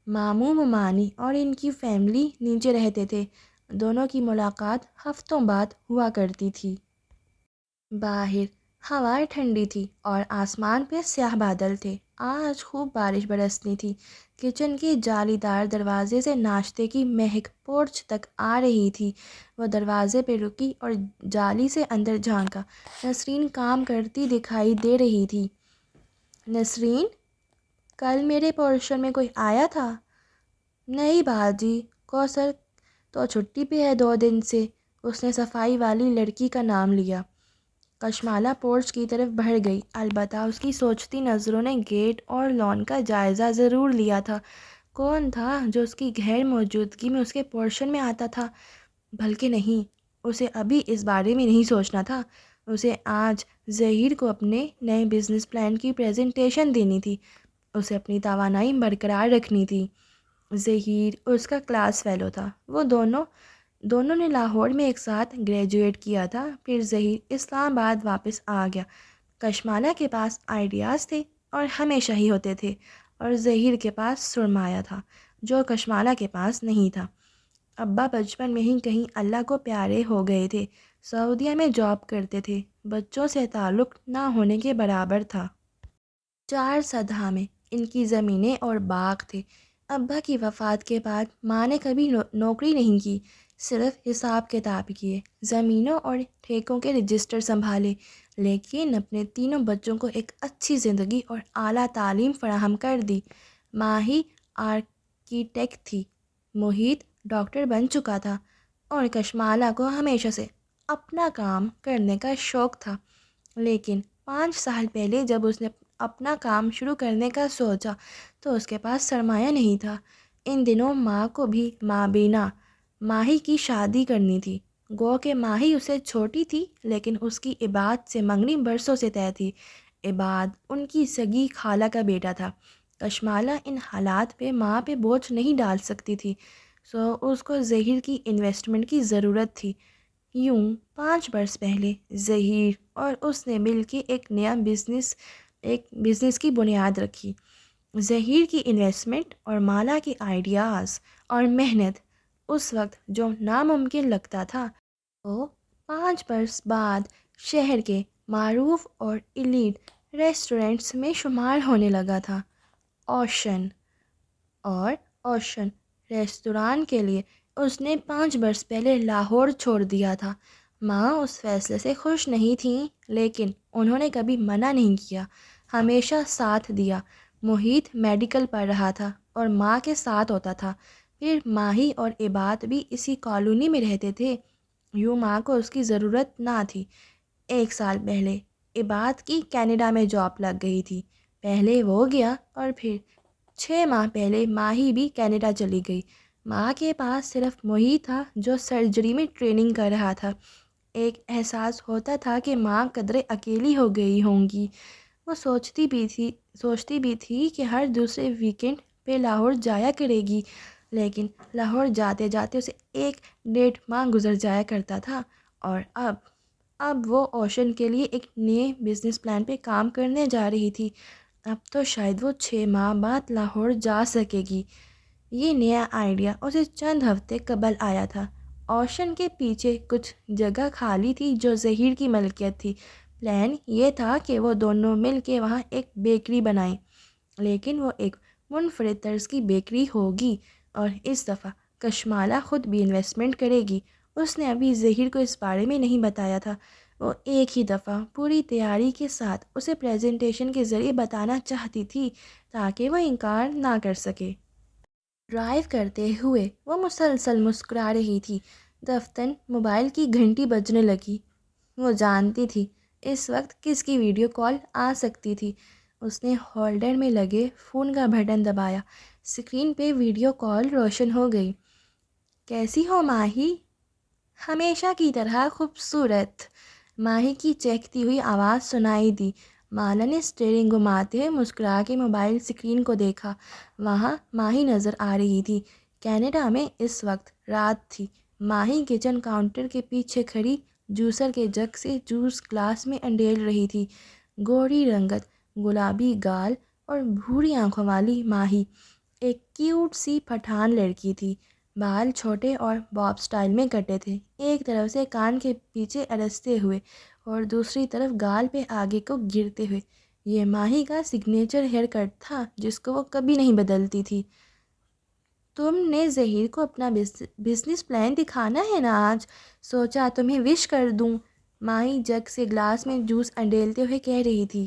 ماموں ممانی اور ان کی فیملی نیچے رہتے تھے۔ دونوں کی ملاقات ہفتوں بعد ہوا کرتی تھی۔ باہر ہوا ٹھنڈی تھی اور آسمان پہ سیاہ بادل تھے۔ آج خوب بارش برسنی تھی۔ کچن کے جالی دار دروازے سے ناشتے کی مہک پورچ تک آ رہی تھی۔ وہ دروازے پہ رکی اور جالی سے اندر جھانکا۔ نسرین کام کرتی دکھائی دے رہی تھی۔ نسرین، کل میرے پورشن میں کوئی آیا تھا؟ نہیں باجی، کوثر تو چھٹی پہ ہے 2 دن سے۔ اس نے صفائی والی لڑکی کا نام لیا۔ کشمالہ پورچ کی طرف بڑھ گئی، البتہ اس کی سوچتی نظروں نے گیٹ اور لان کا جائزہ ضرور لیا تھا۔ کون تھا جو اس کی غیر موجودگی میں اس کے پورشن میں آتا تھا؟ بلکہ نہیں، اسے ابھی اس بارے میں نہیں سوچنا تھا۔ اسے آج ظہیر کو اپنے نئے بزنس پلان کی پریزنٹیشن دینی تھی۔ اسے اپنی توانائی برقرار رکھنی تھی۔ ظہیر اس کا کلاس فیلو تھا۔ وہ دونوں نے لاہور میں ایک ساتھ گریجویٹ کیا تھا۔ پھر ظہیر اسلام آباد واپس آ گیا۔ کشمالہ کے پاس آئیڈیاز تھے اور ہمیشہ ہی ہوتے تھے، اور ظہیر کے پاس سرمایہ تھا جو کشمالہ کے پاس نہیں تھا۔ ابا بچپن میں ہی کہیں اللہ کو پیارے ہو گئے تھے، سعودیہ میں جاب کرتے تھے، بچوں سے تعلق نہ ہونے کے برابر تھا۔ 4 سدھا میں ان کی زمینیں اور باغ تھے۔ ابا کی وفات کے بعد ماں نے کبھی نوکری نہیں کی، صرف حساب کتاب کیے، زمینوں اور ٹھیکوں کے رجسٹر سنبھالے، لیکن اپنے تینوں بچوں کو ایک اچھی زندگی اور اعلیٰ تعلیم فراہم کر دی۔ ماہی آرکیٹیکٹ تھی، محیط ڈاکٹر بن چکا تھا، اور کشمالہ کو ہمیشہ سے اپنا کام کرنے کا شوق تھا۔ لیکن 5 سال پہلے جب اس نے اپنا کام شروع کرنے کا سوچا تو اس کے پاس سرمایہ نہیں تھا۔ ان دنوں ماں کو بھی مابینا ماہی کی شادی کرنی تھی۔ گو کہ ماہی اسے چھوٹی تھی، لیکن اس کی عباد سے منگنی برسوں سے طے تھی۔ عباد ان کی سگی خالہ کا بیٹا تھا۔ کشمالہ ان حالات پہ ماں پہ بوجھ نہیں ڈال سکتی تھی، سو اس کو ظہیر کی انویسٹمنٹ کی ضرورت تھی۔ یوں 5 برس پہلے ظہیر اور اس نے مل کے ایک بزنس کی بنیاد رکھی۔ ظہیر کی انویسٹمنٹ اور مالا کے آئیڈیاز اور محنت اس وقت جو ناممکن لگتا تھا، وہ 5 برس بعد شہر کے معروف اور ایلیٹ ریسٹورنٹس میں شمار ہونے لگا تھا۔ اوشن ریستوران کے لیے اس نے 5 برس پہلے لاہور چھوڑ دیا تھا۔ ماں اس فیصلے سے خوش نہیں تھیں، لیکن انہوں نے کبھی منع نہیں کیا، ہمیشہ ساتھ دیا۔ محیط میڈیکل پڑھ رہا تھا اور ماں کے ساتھ ہوتا تھا۔ پھر ماہی اور عباد بھی اسی کالونی میں رہتے تھے، یوں ماں کو اس کی ضرورت نہ تھی۔ 1 سال پہلے عباد کی کینیڈا میں جاب لگ گئی تھی۔ پہلے وہ گیا اور پھر 6 ماہ پہلے ماہی بھی کینیڈا چلی گئی۔ ماں کے پاس صرف محیط تھا جو سرجری میں ٹریننگ کر رہا تھا۔ ایک احساس ہوتا تھا کہ ماں قدرے اکیلی ہو گئی ہوں گی۔ وہ سوچتی بھی تھی کہ ہر دوسرے ویکنڈ پہ لاہور جایا کرے گی، لیکن لاہور جاتے جاتے اسے 1.5 ماہ گزر جایا کرتا تھا، اور اب وہ اوشن کے لیے ایک نئے بزنس پلان پہ کام کرنے جا رہی تھی۔ اب تو شاید وہ 6 ماہ بعد لاہور جا سکے گی۔ یہ نیا آئیڈیا اسے چند ہفتے قبل آیا تھا۔ اوشن کے پیچھے کچھ جگہ خالی تھی جو ظہیر کی ملکیت تھی۔ پلان یہ تھا کہ وہ دونوں مل کے وہاں ایک بیکری بنائیں، لیکن وہ ایک منفرد طرز کی بیکری ہوگی، اور اس دفعہ کشمالہ خود بھی انویسٹمنٹ کرے گی۔ اس نے ابھی ظہیر کو اس بارے میں نہیں بتایا تھا۔ وہ ایک ہی دفعہ پوری تیاری کے ساتھ اسے پریزنٹیشن کے ذریعے بتانا چاہتی تھی تاکہ وہ انکار نہ کر سکے۔ ڈرائیو کرتے ہوئے وہ مسلسل مسکرا رہی تھی۔ دفتن موبائل کی گھنٹی بجنے لگی۔ وہ جانتی تھی اس وقت کس کی ویڈیو کال آ سکتی تھی۔ اس نے ہولڈر میں لگے فون کا بٹن دبایا۔ اسکرین پہ ویڈیو کال روشن ہو گئی۔ کیسی ہو ماہی؟ ہمیشہ کی طرح خوبصورت، ماہی کی چہکتی ہوئی آواز سنائی دی۔ مالا نے اسٹیئرنگ گھماتے ہوئے مسکرا کے موبائل اسکرین کو دیکھا۔ وہاں ماہی نظر آ رہی تھی۔ کینیڈا میں اس وقت رات تھی۔ ماہی کچن کاؤنٹر کے پیچھے کھڑی جوسر کے جگ سے جوس گلاس میں انڈیل رہی تھی۔ گوری رنگت، گلابی گال اور بھوری آنکھوں والی ماہی ایک کیوٹ سی پٹھان لڑکی تھی۔ بال چھوٹے اور باب سٹائل میں کٹے تھے، ایک طرف سے کان کے پیچھے الجھتے ہوئے اور دوسری طرف گال پہ آگے کو گرتے ہوئے۔ یہ ماہی کا سگنیچر ہیئر کٹ تھا جس کو وہ کبھی نہیں بدلتی تھی۔ تم نے ظہیر کو اپنا بزنس پلان دکھانا ہے نا آج، سوچا تمہیں وش کر دوں، ماہی جگ سے گلاس میں جوس انڈیلتے ہوئے کہہ رہی تھی۔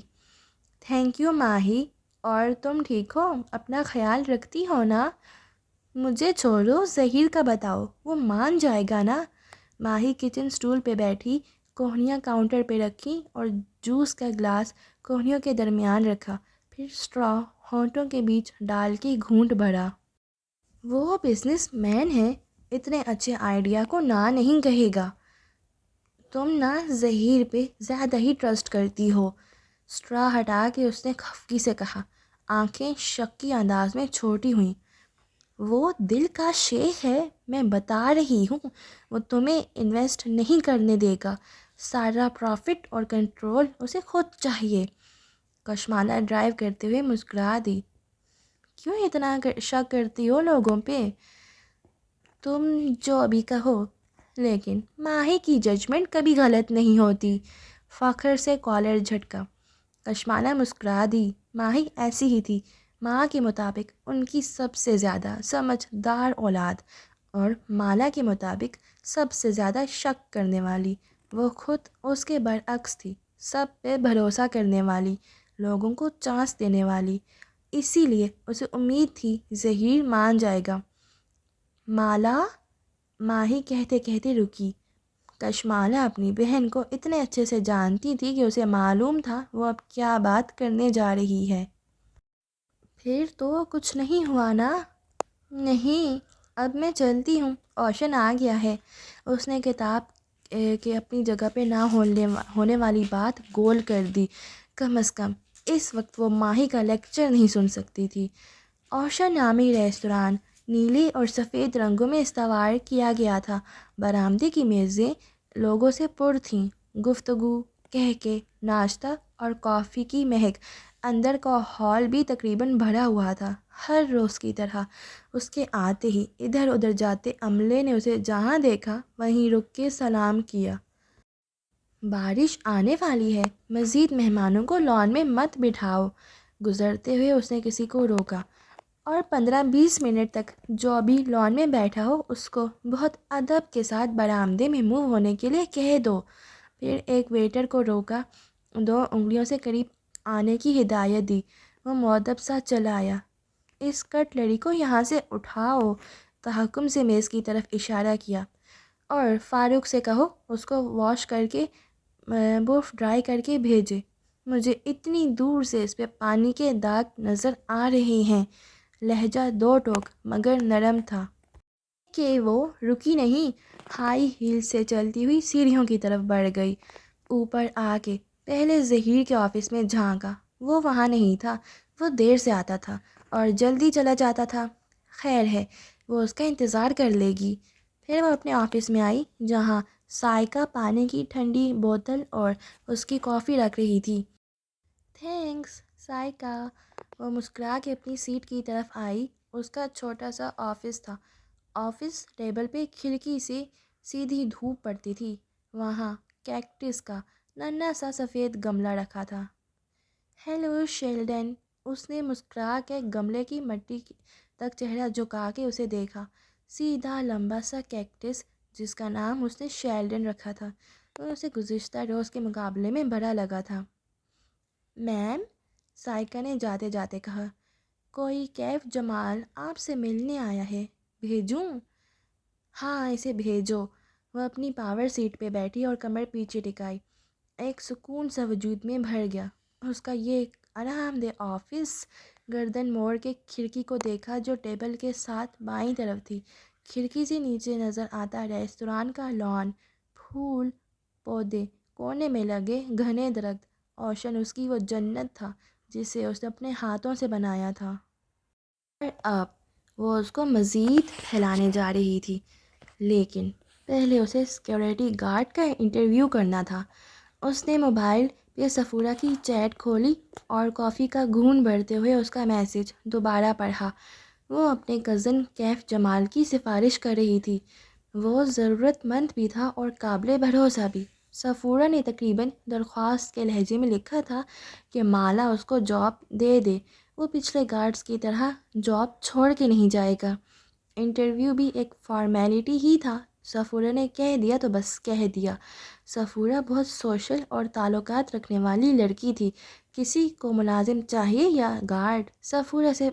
تھینک یو ماہی، اور تم ٹھیک ہو، اپنا خیال رکھتی ہو نا؟ مجھے چھوڑو، ظہیر کا بتاؤ، وہ مان جائے گا نا؟ ماہی کچن سٹول پہ بیٹھی، کوہنیاں کاؤنٹر پہ رکھی اور جوس کا گلاس کوہنیوں کے درمیان رکھا، پھر اسٹرا ہونٹوں کے بیچ ڈال کے گھونٹ بھرا۔ وہ بزنس مین ہے، اتنے اچھے آئیڈیا کو نہ نہیں کہے گا۔ تم نا ظہیر پہ زیادہ ہی ٹرسٹ کرتی ہو۔ اسٹرا ہٹا کے اس نے خفگی سے کہا، آنکھیں شکی انداز میں چھوٹی ہوئیں۔ وہ دل کا شیخ ہے، میں بتا رہی ہوں، وہ تمہیں انویسٹ نہیں کرنے دے گا، سارا پروفٹ اور کنٹرول اسے خود چاہیے۔ کشمالہ ڈرائیو کرتے ہوئے مسکرا دی۔ کیوں اتنا شک کرتی ہو لوگوں پہ؟ تم جو بھی کہو، لیکن ماہی کی ججمنٹ کبھی غلط نہیں ہوتی۔ فخر سے کالر جھٹکا۔ کشمالہ مسکرا دی۔ ماہی ایسی ہی تھی، ماں کے مطابق ان کی سب سے زیادہ سمجھدار اولاد، اور مالا کے مطابق سب سے زیادہ شک کرنے والی۔ وہ خود اس کے برعکس تھی، سب پہ بھروسہ کرنے والی، لوگوں کو چانس دینے والی۔ اسی لیے اسے امید تھی ظہیر مان جائے گا۔ مالا، ماہی کہتے کہتے رکی۔ کشمالا اپنی بہن کو اتنے اچھے سے جانتی تھی کہ اسے معلوم تھا وہ اب کیا بات کرنے جا رہی ہے۔ پھر تو کچھ نہیں ہوا نا؟ نہیں، اب میں چلتی ہوں، اوشن آ گیا ہے۔ اس نے کتاب کے اپنی جگہ پہ نہ ہونے والی بات گول کر دی۔ کم از کم اس وقت وہ ماہی کا لیکچر نہیں سن سکتی تھی۔ اوشن نامی ریستوران نیلے اور سفید رنگوں میں استوار کیا گیا تھا۔ برآمدے کی میزیں لوگوں سے پر تھیں، گفتگو، کہکے، ناشتہ اور کافی کی مہک۔ اندر کا ہال بھی تقریباً بھرا ہوا تھا۔ ہر روز کی طرح اس کے آتے ہی ادھر ادھر جاتے عملے نے اسے جہاں دیکھا وہیں رک کے سلام کیا۔ بارش آنے والی ہے، مزید مہمانوں کو لان میں مت بٹھاؤ۔ گزرتے ہوئے اس نے کسی کو روکا، اور 15-20 منٹ تک جو بھی لان میں بیٹھا ہو اس کو بہت ادب کے ساتھ برآمدے میں موو ہونے کے لیے کہہ دو۔ پھر ایک ویٹر کو روکا، 2 انگلیوں سے قریب آنے کی ہدایت دی۔ وہ مؤدب سا چلا آیا۔ اس کٹلری کو یہاں سے اٹھاؤ، تحکم سے میز کی طرف اشارہ کیا، اور فاروق سے کہو اس کو واش کر کے برف ڈرائی کر کے بھیجے۔ مجھے اتنی دور سے اس پہ پانی کے داغ نظر آ رہے ہیں۔ لہجہ 2 ٹوک مگر نرم تھا کہ وہ رکی نہیں، ہائی ہیل سے چلتی ہوئی سیڑھیوں کی طرف بڑھ گئی۔ اوپر آ کے پہلے ظہیر کے آفس میں جھانکا، وہ وہاں نہیں تھا۔ وہ دیر سے آتا تھا اور جلدی چلا جاتا تھا۔ خیر ہے، وہ اس کا انتظار کر لے گی۔ پھر وہ اپنے آفس میں آئی جہاں سائقہ پانی کی ٹھنڈی بوتل اور اس کی کافی رکھ رہی تھی۔ تھینکس سائقہ۔ وہ مسکرا کے اپنی سیٹ کی طرف آئی۔ اس کا چھوٹا سا آفس تھا۔ آفس ٹیبل پہ کھڑکی سے سیدھی دھوپ پڑتی تھی۔ وہاں کیکٹس کا ننھا سا سفید گملہ رکھا تھا۔ Hello Sheldon. اس نے مسکرا کے گملے کی مٹی تک چہرہ جھکا کے اسے دیکھا۔ سیدھا لمبا سا کیکٹس جس کا نام اس نے شیلڈن رکھا تھا، اور اسے گزشتہ روز کے مقابلے میں بڑا لگا تھا۔ میم، سائقہ نے جاتے جاتے کہا، کوئی کیف جمال آپ سے ملنے آیا ہے، بھیجوں؟ ہاں، اسے بھیجو۔ وہ اپنی پاور سیٹ پہ بیٹھی اور کمر پیچھے ٹکائی۔ ایک سکون سا وجود میں بھر گیا۔ اس کا یہ آرام دہ آفس۔ گردن موڑ کے کھڑکی کو دیکھا جو ٹیبل کے ساتھ بائیں طرف تھی۔ کھڑکی سے نیچے نظر آتا ریستوران کا لان، پھول پودے، کونے میں لگے گھنے درخت۔ اوشن اس کی وہ جنت تھا جسے اس نے اپنے ہاتھوں سے بنایا تھا، اور اب وہ اس کو مزید پھیلانے جا رہی تھی۔ لیکن پہلے اسے سیکیورٹی گارڈ کا انٹرویو کرنا تھا۔ اس نے موبائل پہ صفورہ کی چیٹ کھولی اور کافی کا گھون بھرتے ہوئے اس کا میسج دوبارہ پڑھا۔ وہ اپنے کزن کیف جمال کی سفارش کر رہی تھی۔ وہ ضرورت مند بھی تھا اور قابل بھروسہ بھی۔ صفورہ نے تقریباً درخواست کے لہجے میں لکھا تھا کہ مالا اس کو جاب دے دے، وہ پچھلے گارڈز کی طرح جاب چھوڑ کے نہیں جائے گا۔ انٹرویو بھی ایک فارمیلٹی ہی تھا۔ صفورہ نے کہہ دیا تو بس کہہ دیا۔ صفورہ بہت سوشل اور تعلقات رکھنے والی لڑکی تھی۔ کسی کو ملازم چاہیے یا گارڈ، صفورہ سے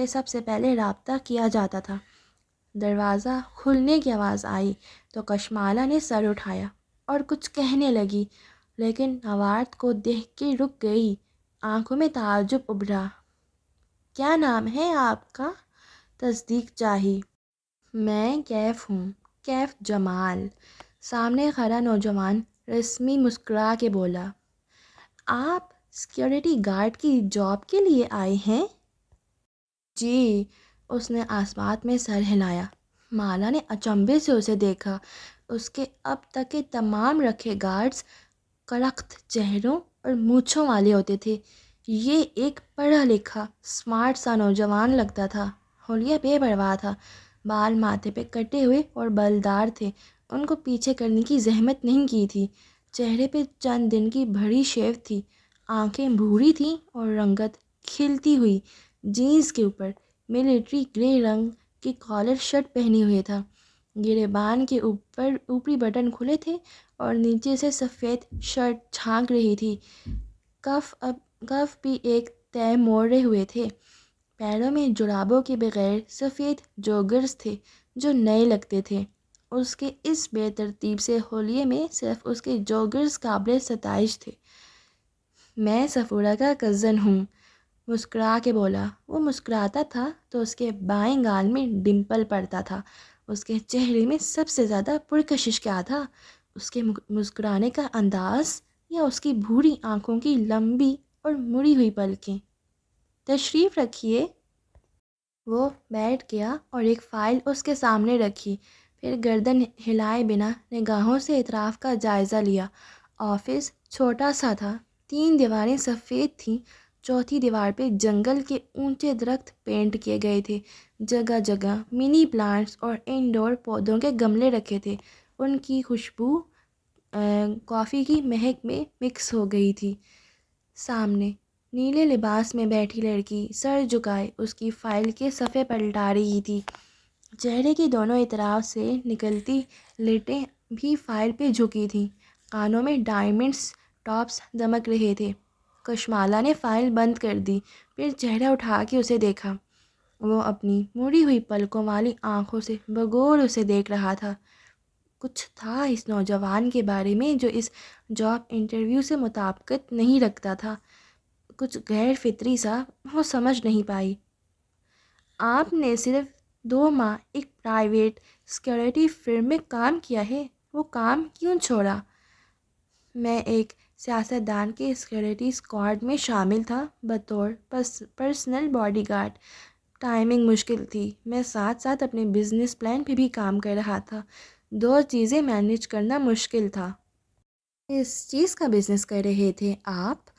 سب سے پہلے رابطہ کیا جاتا تھا۔ دروازہ کھلنے کی آواز آئی تو کشمالا نے سر اٹھایا اور کچھ کہنے لگی، لیکن نوارد کو دیکھ کے رک گئی۔ آنکھوں میں تعجب ابھرا۔ کیا نام ہے آپ کا؟ تصدیق چاہی۔ میں کیف ہوں، کیف جمال۔ سامنے کھڑا نوجوان رسمی مسکرا کے بولا۔ آپ سیکیورٹی گارڈ کی جاب کے لیے آئے ہیں؟ جی، اس نے آسمان میں سر ہلایا۔ مالا نے اچنبھے سے اسے دیکھا۔ اس کے اب تک کے تمام رکھے گارڈز کرخت چہروں اور مونچھوں والے ہوتے تھے۔ یہ ایک پڑھا لکھا اسمارٹ سا نوجوان لگتا تھا۔ حلیہ بے پرواہ تھا، بال ماتھے پہ کٹے ہوئے اور بالدار تھے، ان کو پیچھے کرنے کی زحمت نہیں کی تھی۔ چہرے پہ چند دن کی بڑھی شیو تھی، آنکھیں بھوری تھیں اور رنگت کھلتی ہوئی جینس کے اوپر ملٹری گرے رنگ کی کالر شرٹ پہنی ہوئے تھا۔ گریبان کے اوپری بٹن کھلے تھے اور نیچے سے سفید شرٹ جھانک رہی تھی۔ کف بھی ایک طے موڑے ہوئے تھے۔ پیروں میں جرابوں کے بغیر سفید جوگرز تھے جو نئے لگتے تھے۔ اس کے اس بے ترتیب سے حلیے میں صرف اس کے جوگرز قابل ستائش تھے۔ میں صفورہ کا کزن ہوں، مسکرا کے بولا۔ وہ مسکراتا تھا تو اس کے بائیں گال میں ڈمپل پڑتا تھا۔ اس کے چہرے میں سب سے زیادہ پرکشش کیا تھا، اس کے مسکرانے کا انداز یا اس کی بھوری آنکھوں کی لمبی اور مڑی ہوئی پلکیں؟ تشریف رکھیے۔ وہ بیٹھ گیا اور ایک فائل اس کے سامنے رکھی، پھر گردن ہلائے بنا نگاہوں سے اطراف کا جائزہ لیا۔ آفس چھوٹا سا تھا، 3 دیواریں سفید تھیں، چوتھی دیوار پہ جنگل کے اونچے درخت پینٹ کیے گئے تھے۔ جگہ جگہ منی پلانٹس اور انڈور پودوں کے گملے رکھے تھے، ان کی خوشبو کافی کی مہک میں مکس ہو گئی تھی۔ سامنے نیلے لباس میں بیٹھی لڑکی سر جھکائے اس کی فائل کے صفحے پلٹا رہی تھی۔ چہرے کی دونوں اطراف سے نکلتی لٹیں بھی فائل پہ جھکی تھیں، کانوں میں ڈائمنڈس ٹاپس دمک رہے تھے۔ کشمالا نے فائل بند کر دی، پھر چہرہ اٹھا کے اسے دیکھا۔ وہ اپنی مڑی ہوئی پلکوں والی آنکھوں سے بغور اسے دیکھ رہا تھا۔ کچھ تھا اس نوجوان کے بارے میں جو اس جاب انٹرویو سے مطابقت نہیں رکھتا تھا، کچھ غیر فطری سا۔ وہ سمجھ نہیں پائی۔ آپ نے صرف 2 ماہ ایک پرائیویٹ سیکیورٹی فرم میں کام کیا ہے، وہ کام کیوں چھوڑا؟ میں ایک سیاستدان کے سیکیورٹی اسکواڈ میں شامل تھا بطور پرسنل باڈی گارڈ۔ ٹائمنگ مشکل تھی، میں ساتھ ساتھ اپنے بزنس پلان پہ بھی کام کر رہا تھا، 2 چیزیں مینیج کرنا مشکل تھا۔ کس چیز کا بزنس کر رہے تھے آپ؟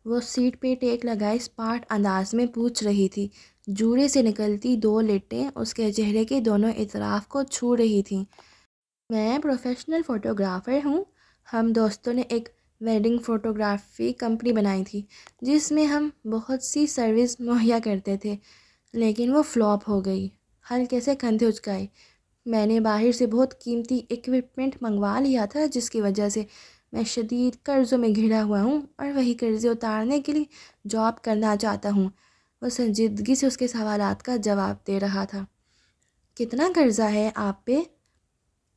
وہ سیٹ پہ ٹیک لگائے اسپاٹ انداز میں پوچھ رہی تھی۔ جوڑے سے نکلتی 2 لٹیں اس کے چہرے کے دونوں اطراف کو چھو رہی تھیں۔ میں پروفیشنل فوٹوگرافر ہوں۔ ہم دوستوں نے ایک ویڈنگ فوٹوگرافی کمپنی بنائی تھی جس میں ہم بہت سی سروس مہیا کرتے تھے، لیکن وہ فلاپ ہو گئی۔ ہلکے سے کندھے اچکائے۔ میں نے باہر سے بہت قیمتی ایکوپمنٹ منگوا لیا تھا جس کی وجہ سے میں شدید قرضوں میں گھرا ہوا ہوں اور وہی قرضے اتارنے کے لیے جاب کرنا چاہتا ہوں۔ وہ سنجیدگی سے اس کے سوالات کا جواب دے رہا تھا۔ کتنا قرضہ ہے آپ پہ؟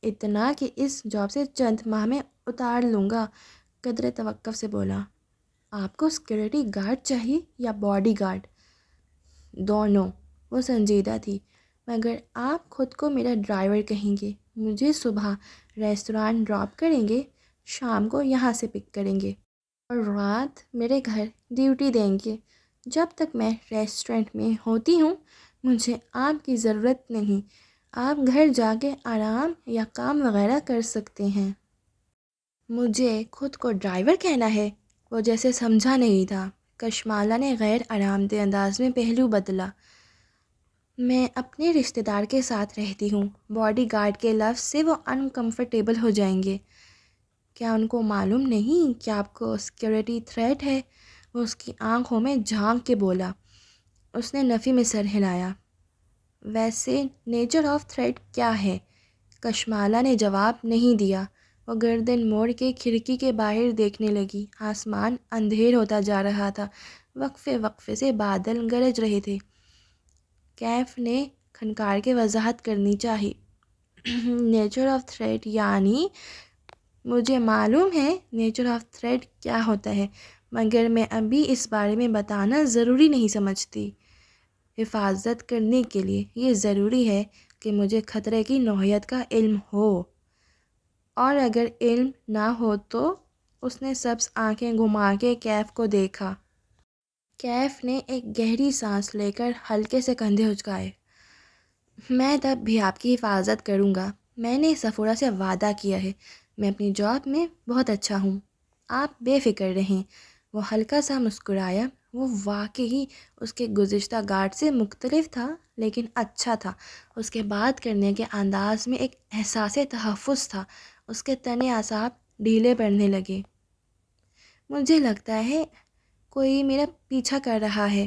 اتنا کہ اس جاب سے چند ماہ میں اتار لوں گا، قدرے توقف سے بولا۔ آپ کو سیکیورٹی گارڈ چاہیے یا باڈی گارڈ؟ دونوں۔ وہ سنجیدہ تھی۔ مگر آپ خود کو میرا ڈرائیور کہیں گے، مجھے صبح ریستوران ڈراپ کریں گے، شام کو یہاں سے پک کریں گے اور رات میرے گھر ڈیوٹی دیں گے۔ جب تک میں ریسٹورنٹ میں ہوتی ہوں مجھے آپ کی ضرورت نہیں، آپ گھر جا کے آرام یا کام وغیرہ کر سکتے ہیں۔ مجھے خود کو ڈرائیور کہنا ہے؟ وہ جیسے سمجھا نہیں تھا۔ کشمالا نے غیر آرام دہ انداز میں پہلو بدلا۔ میں اپنے رشتہ دار کے ساتھ رہتی ہوں، باڈی گارڈ کے لفظ سے وہ انکمفرٹیبل ہو جائیں گے۔ کیا ان کو معلوم نہیں کہ آپ کو سیکیورٹی تھریٹ ہے؟ وہ اس کی آنکھوں میں جھانک کے بولا۔ اس نے نفی میں سر ہلایا۔ ویسے نیچر آف تھریٹ کیا ہے؟ کشمالا نے جواب نہیں دیا۔ وہ گردن موڑ کے کھڑکی کے باہر دیکھنے لگی۔ آسمان اندھیر ہوتا جا رہا تھا، وقفے وقفے سے بادل گرج رہے تھے۔ کیف نے کھنکار کے وضاحت کرنی چاہی۔ نیچر آف تھریٹ یعنی؟ مجھے معلوم ہے نیچر آف تھریٹ کیا ہوتا ہے، مگر میں ابھی اس بارے میں بتانا ضروری نہیں سمجھتی۔ حفاظت کرنے کے لیے یہ ضروری ہے کہ مجھے خطرے کی نوعیت کا علم ہو، اور اگر علم نہ ہو تو؟ اس نے سبز آنکھیں گھما کے کیف کو دیکھا۔ کیف نے ایک گہری سانس لے کر ہلکے سے کندھے اچکائے۔ میں تب بھی آپ کی حفاظت کروں گا۔ میں نے صفورہ سے وعدہ کیا ہے، میں اپنی جاب میں بہت اچھا ہوں، آپ بے فکر رہیں۔ وہ ہلکا سا مسکرایا۔ وہ واقعی اس کے گزشتہ گارڈ سے مختلف تھا لیکن اچھا تھا۔ اس کے بات کرنے کے انداز میں ایک احساس تحفظ تھا۔ اس کے تنے اعصاب ڈھیلے پڑنے لگے۔ مجھے لگتا ہے کوئی میرا پیچھا کر رہا ہے۔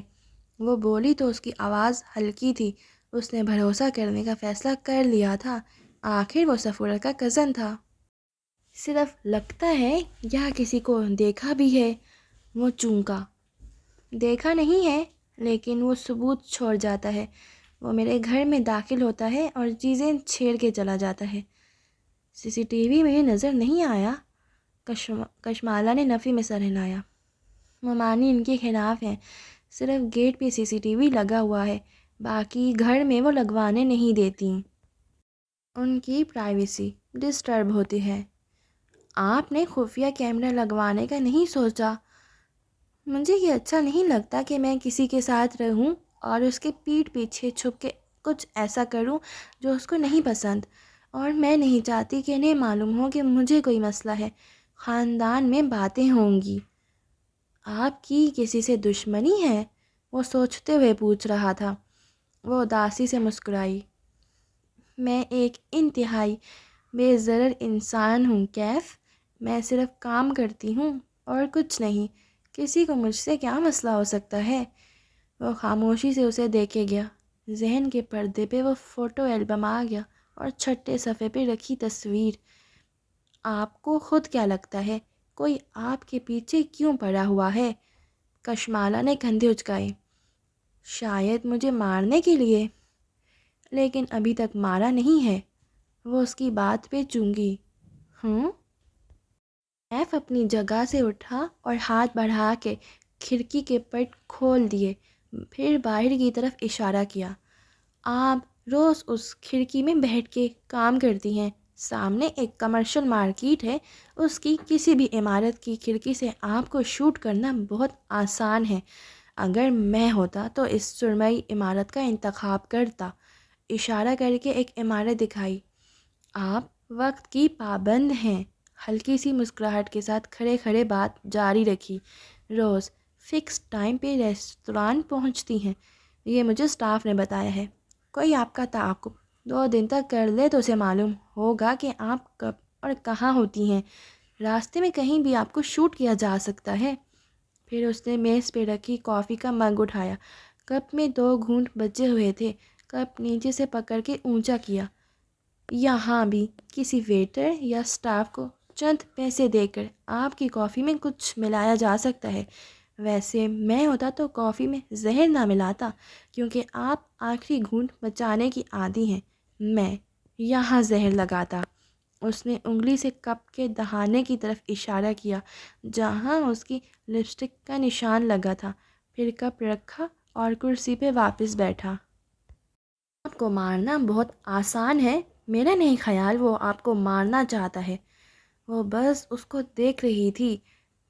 وہ بولی تو اس کی آواز ہلکی تھی۔ اس نے بھروسہ کرنے کا فیصلہ کر لیا تھا۔ آخر وہ سفورہ کا کزن تھا۔ صرف لگتا ہے یا کسی کو دیکھا بھی ہے؟ وہ چونکا۔ دیکھا نہیں ہے، لیکن وہ ثبوت چھوڑ جاتا ہے۔ وہ میرے گھر میں داخل ہوتا ہے اور چیزیں چھیڑ کے چلا جاتا ہے۔ CCTV میں نظر نہیں آیا؟ کشمالہ نے نفی میں سر ہلایا۔ ممانی ان کے خلاف ہیں۔ صرف گیٹ پہ CCTV لگا ہوا ہے، باقی گھر میں وہ لگوانے نہیں دیتی۔ ان کی پرائیویسی ڈسٹرب ہوتی ہے۔ آپ نے خفیہ کیمرہ لگوانے کا نہیں سوچا؟ مجھے یہ اچھا نہیں لگتا کہ میں کسی کے ساتھ رہوں اور اس کے پیٹھ پیچھے چھپ کے کچھ ایسا کروں جو اس کو نہیں پسند، اور میں نہیں چاہتی کہ انہیں معلوم ہو کہ مجھے کوئی مسئلہ ہے۔ خاندان میں باتیں ہوں گی۔ آپ کی کسی سے دشمنی ہے؟ وہ سوچتے ہوئے پوچھ رہا تھا۔ وہ اداسی سے مسکرائی۔ میں ایک انتہائی بے ضرر انسان ہوں کیف۔ میں صرف کام کرتی ہوں اور کچھ نہیں۔ کسی کو مجھ سے کیا مسئلہ ہو سکتا ہے؟ وہ خاموشی سے اسے دیکھے گیا۔ ذہن کے پردے پہ وہ فوٹو البم آ گیا اور چھٹے صفحے پہ رکھی تصویر۔ آپ کو خود کیا لگتا ہے؟ کوئی آپ کے پیچھے کیوں پڑا ہوا ہے؟ کشمالہ نے کندھے اچکائے۔ شاید مجھے مارنے کے لیے، لیکن ابھی تک مارا نہیں ہے۔ وہ اس کی بات پہ چونکی۔ کیف اپنی جگہ سے اٹھا اور ہاتھ بڑھا کے کھڑکی کے پٹ کھول دیے، پھر باہر کی طرف اشارہ کیا۔ آپ روز اس کھڑکی میں بیٹھ کے کام کرتی ہیں۔ سامنے ایک کمرشل مارکیٹ ہے، اس کی کسی بھی عمارت کی کھڑکی سے آپ کو شوٹ کرنا بہت آسان ہے۔ اگر میں ہوتا تو اس سرمئی عمارت کا انتخاب کرتا۔ اشارہ کر کے ایک عمارت دکھائی۔ آپ وقت کی پابند ہیں۔ ہلکی سی مسکراہٹ کے ساتھ کھڑے کھڑے بات جاری رکھی۔ روز فکس ٹائم پہ ریستوران پہنچتی ہیں، یہ مجھے سٹاف نے بتایا ہے۔ کوئی آپ کا تعاقب 2 دن تک کر لے تو اسے معلوم ہوگا کہ آپ کب اور کہاں ہوتی ہیں۔ راستے میں کہیں بھی آپ کو شوٹ کیا جا سکتا ہے۔ پھر اس نے میز پہ رکھی کافی کا مگ اٹھایا۔ کپ میں 2 گھونٹ بچے ہوئے تھے۔ کپ نیچے سے پکڑ کے اونچا کیا۔ یہاں بھی کسی ویٹر یا سٹاف کو چند پیسے دے کر آپ کی کافی میں کچھ ملایا جا سکتا ہے۔ ویسے میں ہوتا تو کافی میں زہر نہ ملاتا، کیونکہ آپ آخری گھونٹ بچانے کی عادی ہیں۔ میں یہاں زہر لگاتا۔ اس نے انگلی سے کپ کے دہانے کی طرف اشارہ کیا جہاں اس کی لپسٹک کا نشان لگا تھا، پھر کپ رکھا اور کرسی پہ واپس بیٹھا۔ آپ کو مارنا بہت آسان ہے۔ میرا نہیں خیال وہ آپ کو مارنا چاہتا ہے۔ وہ بس اس کو دیکھ رہی تھی،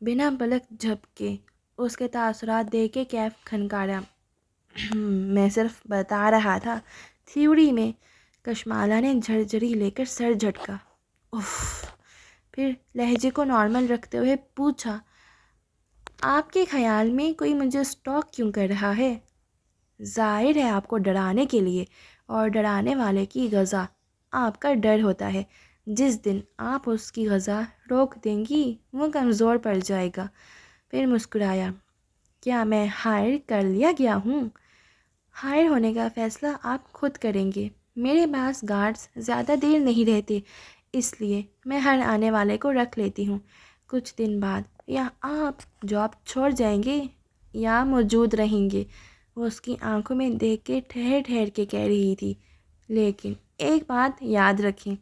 بنا پلک جھپکے۔ اس کے تاثرات دیکھ کے کیف کھنکارا۔ میں صرف بتا رہا تھا تھیوری میں۔ کشمالہ نے جھرجھری لے کر سر جھٹکا۔ اف۔ پھر لہجے کو نارمل رکھتے ہوئے پوچھا، آپ کے خیال میں کوئی مجھے سٹاک کیوں کر رہا ہے؟ ظاہر ہے آپ کو ڈرانے کے لیے، اور ڈرانے والے کی غذا آپ کا ڈر ہوتا ہے۔ جس دن آپ اس کی غذا روک دیں گی وہ کمزور پڑ جائے گا۔ پھر مسکرایا۔ کیا میں ہائر کر لیا گیا ہوں؟ ہائر ہونے کا فیصلہ آپ خود کریں گے۔ میرے پاس گارڈز زیادہ دیر نہیں رہتے، اس لیے میں ہر آنے والے کو رکھ لیتی ہوں۔ کچھ دن بعد یا آپ جاب چھوڑ جائیں گے یا موجود رہیں گے۔ وہ اس کی آنکھوں میں دیکھ کے ٹھہر ٹھہر کے کہہ رہی تھی، لیکن ایک بات یاد رکھیں،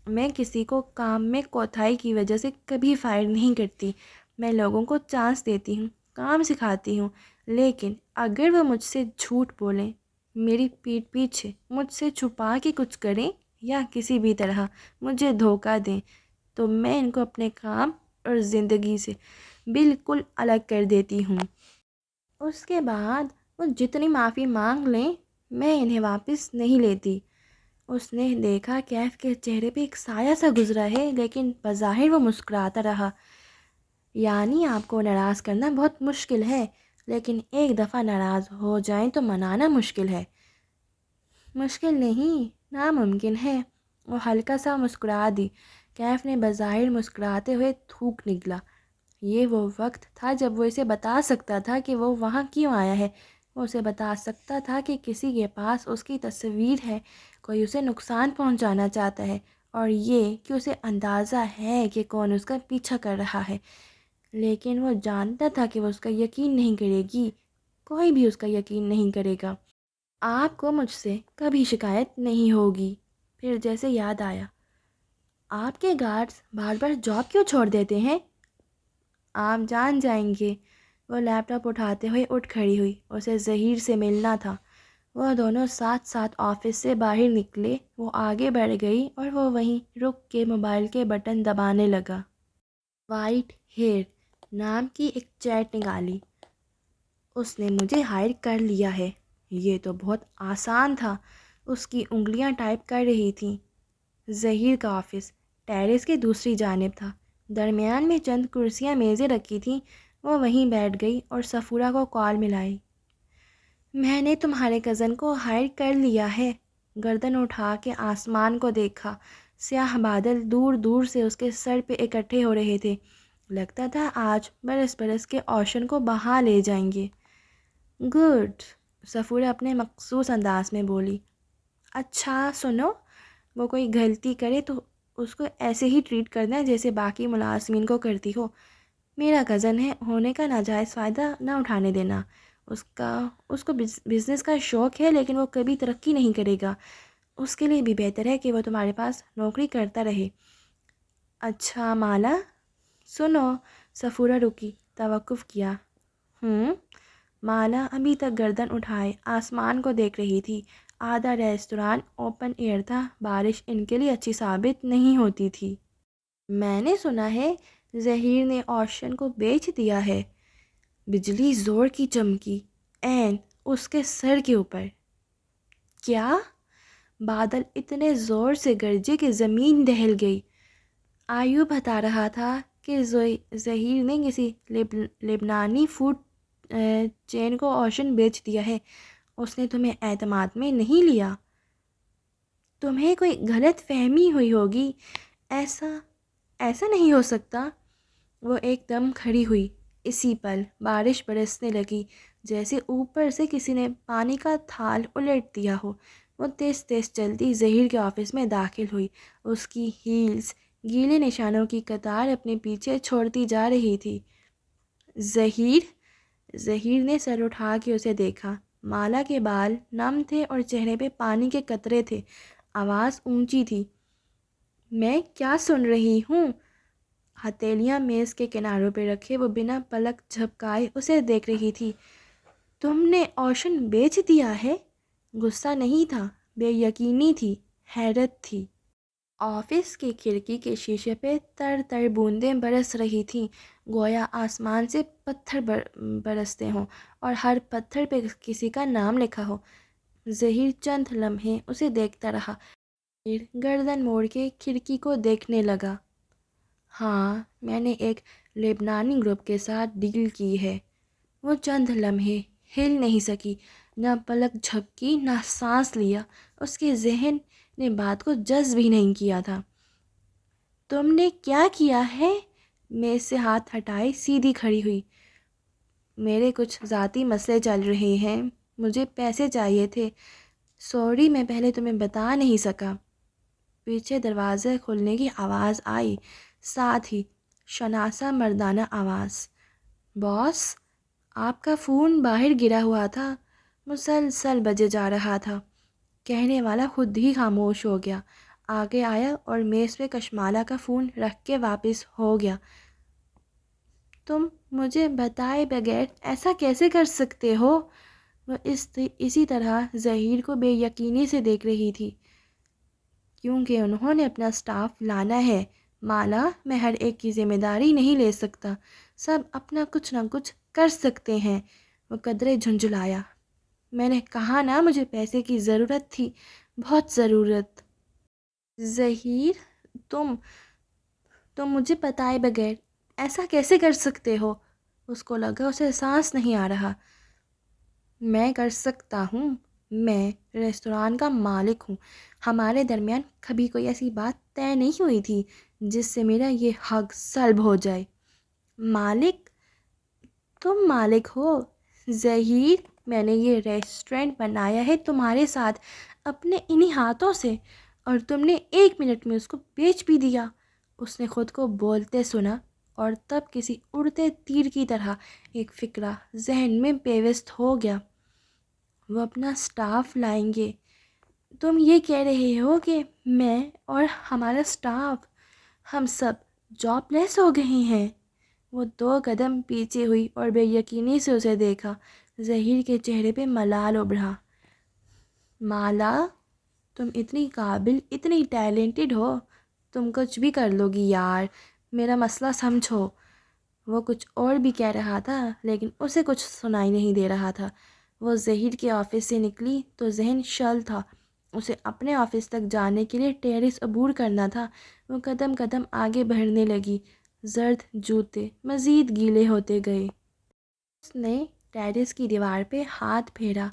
میں کسی کو کام میں کوتاہی کی وجہ سے کبھی فائر نہیں کرتی۔ میں لوگوں کو چانس دیتی ہوں، کام سکھاتی ہوں، لیکن اگر وہ مجھ سے جھوٹ بولیں، میری پیٹھ پیچھے مجھ سے چھپا کے کچھ کریں یا کسی بھی طرح مجھے دھوکہ دیں، تو میں ان کو اپنے کام اور زندگی سے بالکل الگ کر دیتی ہوں۔ اس کے بعد وہ جتنی معافی مانگ لیں میں انہیں واپس نہیں لیتی۔ اس نے دیکھا کیف کے چہرے پہ ایک سایہ سا گزرا ہے، لیکن بظاہر وہ مسکراتا رہا۔ یعنی آپ کو ناراض کرنا بہت مشکل ہے، لیکن ایک دفعہ ناراض ہو جائیں تو منانا مشکل ہے۔ مشکل نہیں، ناممکن ہے۔ وہ ہلکا سا مسکرا دی۔ کیف نے بظاہر مسکراتے ہوئے تھوک نکلا۔ یہ وہ وقت تھا جب وہ اسے بتا سکتا تھا کہ وہ وہاں کیوں آیا ہے، وہ اسے بتا سکتا تھا کہ کسی کے پاس اس کی تصویر ہے، کوئی اسے نقصان پہنچانا چاہتا ہے، اور یہ کہ اسے اندازہ ہے کہ کون اس کا پیچھا کر رہا ہے، لیکن وہ جانتا تھا کہ وہ اس کا یقین نہیں کرے گی، کوئی بھی اس کا یقین نہیں کرے گا۔ آپ کو مجھ سے کبھی شکایت نہیں ہوگی۔ پھر جیسے یاد آیا، آپ کے گارڈز بار بار جاب کیوں چھوڑ دیتے ہیں؟ آپ جان جائیں گے۔ وہ لیپ ٹاپ اٹھاتے ہوئے اٹھ کھڑی ہوئی، اسے ظہیر سے ملنا تھا۔ وہ دونوں ساتھ ساتھ آفس سے باہر نکلے، وہ آگے بڑھ گئی اور وہ وہیں رک کے موبائل کے بٹن دبانے لگا۔ وائٹ ہیئر نام کی ایک چیٹ نکالی۔ اس نے مجھے ہائر کر لیا ہے۔ یہ تو بہت آسان تھا۔ اس کی انگلیاں ٹائپ کر رہی تھیں۔ ظہیر کا آفس ٹیرس کی دوسری جانب تھا۔ درمیان میں چند کرسیاں میزیں رکھی تھیں۔ وہ وہیں بیٹھ گئی اور صفورہ کو کال ملائی۔ میں نے تمہارے کزن کو ہائر کر لیا ہے۔ گردن اٹھا کے آسمان کو دیکھا۔ سیاہ بادل دور دور سے اس کے سر پہ اکٹھے ہو رہے تھے۔ لگتا تھا آج برس برس کے اوشن کو بہا لے جائیں گے۔ گڈ، صفورہ اپنے مخصوص انداز میں بولی۔ اچھا سنو، وہ کوئی غلطی کرے تو اس کو ایسے ہی ٹریٹ کرنا جیسے باقی ملازمین کو کرتی ہو۔ میرا کزن ہے، ہونے کا ناجائز فائدہ نہ اٹھانے دینا۔ اس کو بزنس کا شوق ہے، لیکن وہ کبھی ترقی نہیں کرے گا۔ اس کے لیے بھی بہتر ہے کہ وہ تمہارے پاس نوکری کرتا رہے۔ اچھا مالا، سنو۔ صفورہ رکی، توقف کیا۔ مالا ابھی تک گردن اٹھائے آسمان کو دیکھ رہی تھی۔ آدھا ریستوران اوپن ایئر تھا، بارش ان کے لیے اچھی ثابت نہیں ہوتی تھی۔ میں نے سنا ہے ظہیر نے اوشن کو بیچ دیا ہے۔ بجلی زور کی چمکی عین اس کے سر کے اوپر۔ کیا؟ بادل اتنے زور سے گرجے کہ زمین دہل گئی۔ ایوب بتا رہا تھا کہ ظہیر نے کسی لبنانی فوڈ چین کو اوشن بیچ دیا ہے۔ اس نے تمہیں اعتماد میں نہیں لیا۔ تمہیں کوئی غلط فہمی ہوئی ہوگی۔ ایسا نہیں ہو سکتا۔ وہ ایک دم کھڑی ہوئی۔ اسی پل بارش برسنے لگی، جیسے اوپر سے کسی نے پانی کا تھال الٹ دیا ہو۔ وہ تیز تیز چلتی ظہیر کے آفس میں داخل ہوئی۔ اس کی ہیلز گیلے نشانوں کی قطار اپنے پیچھے چھوڑتی جا رہی تھی۔ ظہیر نے سر اٹھا کے اسے دیکھا۔ مالا کے بال نم تھے اور چہرے پہ پانی کے قطرے تھے۔ آواز اونچی تھی۔ میں کیا سن رہی ہوں؟ ہتھیلیاں میز کے کناروں پہ رکھے وہ بنا پلک جھپکائے اسے دیکھ رہی تھی۔ تم نے اوشن بیچ دیا ہے؟ غصہ نہیں تھا، بے یقینی تھی، حیرت تھی۔ آفس کی کھڑکی کے شیشے پہ تر تر بوندیں برس رہی تھیں، گویا آسمان سے پتھر برستے ہوں اور ہر پتھر پہ کسی کا نام لکھا ہو۔ ظہیر چند لمحے اسے دیکھتا رہا، پھر گردن موڑ کے کھڑکی کو دیکھنے لگا۔ ہاں، میں نے ایک لبنانی گروپ کے ساتھ ڈیل کی ہے۔ وہ چند لمحے ہل نہیں سکی، نہ پلک جھپکی نہ سانس لیا۔ اس کے ذہن نے بات کو جذب ہی نہیں کیا تھا۔ تم نے کیا کیا ہے؟ میز سے ہاتھ ہٹائے سیدھی کھڑی ہوئی۔ میرے کچھ ذاتی مسئلے چل رہے ہیں، مجھے پیسے چاہیے تھے۔ سوری، میں پہلے تمہیں بتا نہیں سکا۔ پیچھے دروازے کھلنے کی آواز آئی، ساتھ ہی شناسا مردانہ آواز۔ باس، آپ کا فون باہر گرا ہوا تھا، مسلسل بجے جا رہا تھا۔ کہنے والا خود ہی خاموش ہو گیا، آگے آیا اور میز پہ کشمالہ کا فون رکھ کے واپس ہو گیا۔ تم مجھے بتائے بغیر ایسا کیسے کر سکتے ہو؟ وہ اسی طرح ظہیر کو بے یقینی سے دیکھ رہی تھی۔ کیونکہ انہوں نے اپنا سٹاف لانا ہے مالا، میں ہر ایک کی ذمہ داری نہیں لے سکتا، سب اپنا کچھ نہ کچھ کر سکتے ہیں۔ وہ قدرے جھنجھلایا۔ میں نے کہا نا، مجھے پیسے کی ضرورت تھی، بہت ضرورت۔ ظہیر، تم مجھے بتائے بغیر ایسا کیسے کر سکتے ہو؟ اس کو لگا اسے سانس نہیں آ رہا۔ میں کر سکتا ہوں، میں ریستوران کا مالک ہوں، ہمارے درمیان کبھی کوئی ایسی بات طے نہیں ہوئی تھی جس سے میرا یہ حق سلب ہو جائے۔ مالک؟ تم مالک ہو ظہیر؟ میں نے یہ ریسٹورنٹ بنایا ہے تمہارے ساتھ اپنے انہی ہاتھوں سے، اور تم نے 1 منٹ میں اس کو بیچ بھی دیا۔ اس نے خود کو بولتے سنا، اور تب کسی اڑتے تیر کی طرح ایک فکرہ ذہن میں پیوست ہو گیا۔ وہ اپنا سٹاف لائیں گے؟ تم یہ کہہ رہے ہو کہ میں اور ہمارا سٹاف، ہم سب جاب لیس ہو گئے ہیں؟ وہ 2 قدم پیچھے ہوئی اور بے یقینی سے اسے دیکھا۔ ظہیر کے چہرے پہ ملال ابھرا۔ مالا، تم اتنی قابل، اتنی ٹیلنٹڈ ہو، تم کچھ بھی کر لو گی یار، میرا مسئلہ سمجھو۔ وہ کچھ اور بھی کہہ رہا تھا لیکن اسے کچھ سنائی نہیں دے رہا تھا۔ وہ ظہیر کے آفس سے نکلی تو ذہن شل تھا۔ اسے اپنے آفس تک جانے کے لیے ٹیرس عبور کرنا تھا۔ وہ قدم قدم آگے بڑھنے لگی۔ زرد جوتے مزید گیلے ہوتے گئے۔ اس نے ٹیرس کی دیوار پہ ہاتھ پھیرا۔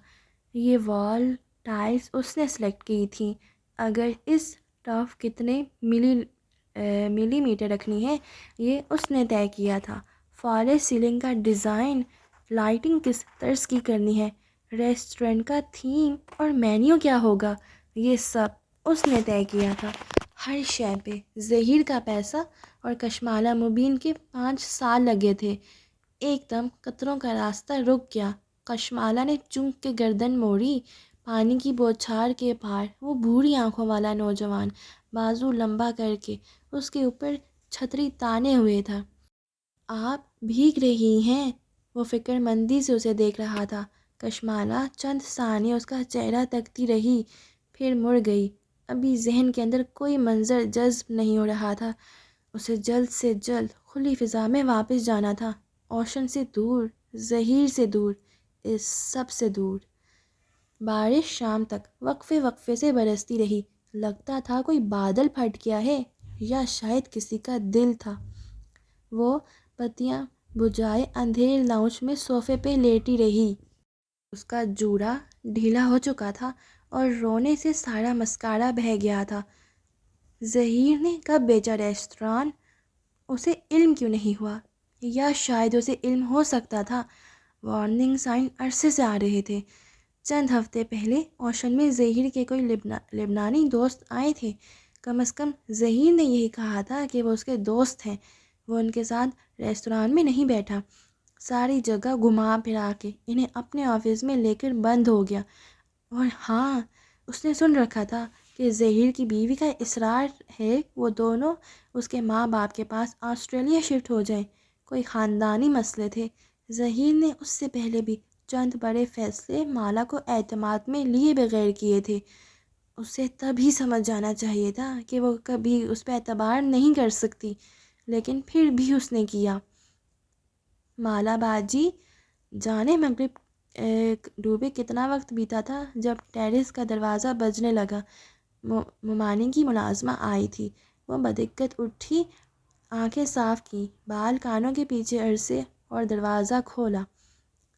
یہ وال ٹائلز اس نے سلیکٹ کی تھیں۔ اگر اس ٹف کتنے ملی میٹر رکھنی ہے، یہ اس نے طے کیا تھا۔ فالس سیلنگ کا ڈیزائن، لائٹنگ کس طرز کی کرنی ہے، ریسٹورنٹ کا تھیم اور مینیو کیا ہوگا، یہ سب اس نے طے کیا تھا۔ ہر شے پہ ظہیر کا پیسہ اور کشمالہ مبین کے 5 سال لگے تھے۔ ایک دم قطروں کا راستہ رک گیا۔ کشمالہ نے چونک کے گردن موڑی۔ پانی کی بوچھار کے پار وہ بھوری آنکھوں والا نوجوان بازو لمبا کر کے اس کے اوپر چھتری تانے ہوئے تھا۔ آپ بھیگ رہی ہیں؟ وہ فکر مندی سے اسے دیکھ رہا تھا۔ کشمالہ چند ثانیے اس کا چہرہ تکتی رہی، پھر مڑ گئی۔ ابھی ذہن کے اندر کوئی منظر جذب نہیں ہو رہا تھا۔ اسے جلد سے جلد کھلی فضا میں واپس جانا تھا، اوشن سے دور، ظہیر سے دور، اس سب سے دور۔ بارش شام تک وقفے وقفے سے برستی رہی۔ لگتا تھا کوئی بادل پھٹ گیا ہے یا شاید کسی کا دل تھا۔ وہ بتیاں بجھائے اندھیر لاؤنج میں صوفے پہ لیٹی رہی۔ اس کا جوڑا ڈھیلا ہو چکا تھا اور رونے سے سارا مسکارا بہہ گیا تھا۔ ظہیر نے کب بیچا ریستوران؟ اسے علم کیوں نہیں ہوا؟ یا شاید اسے علم ہو سکتا تھا۔ وارننگ سائن عرصے سے آ رہے تھے۔ چند ہفتے پہلے اوشن میں ظہیر کے کوئی لبنانی دوست آئے تھے۔ کم از کم ظہیر نے یہی کہا تھا کہ وہ اس کے دوست ہیں۔ وہ ان کے ساتھ ریستوران میں نہیں بیٹھا، ساری جگہ گھما پھرا کے انہیں اپنے آفس میں لے کر بند ہو گیا۔ اور ہاں، اس نے سن رکھا تھا کہ ظہیر کی بیوی کا اصرار ہے وہ دونوں اس کے ماں باپ کے پاس آسٹریلیا شفٹ ہو جائیں۔ کوئی خاندانی مسئلے تھے۔ ظہیر نے اس سے پہلے بھی چند بڑے فیصلے مالا کو اعتماد میں لیے بغیر کیے تھے۔ اسے تب ہی سمجھ جانا چاہیے تھا کہ وہ کبھی اس پہ اعتبار نہیں کر سکتی، لیکن پھر بھی اس نے کیا۔ مالا باجی، جانے مغرب ڈوبے کتنا وقت بیتا تھا جب ٹیرس کا دروازہ بجنے لگا۔ ممانی کی ملازمہ آئی تھی۔ وہ بدقت اٹھی، آنکھیں صاف کی، بال کانوں کے پیچھے عرصے اور دروازہ کھولا۔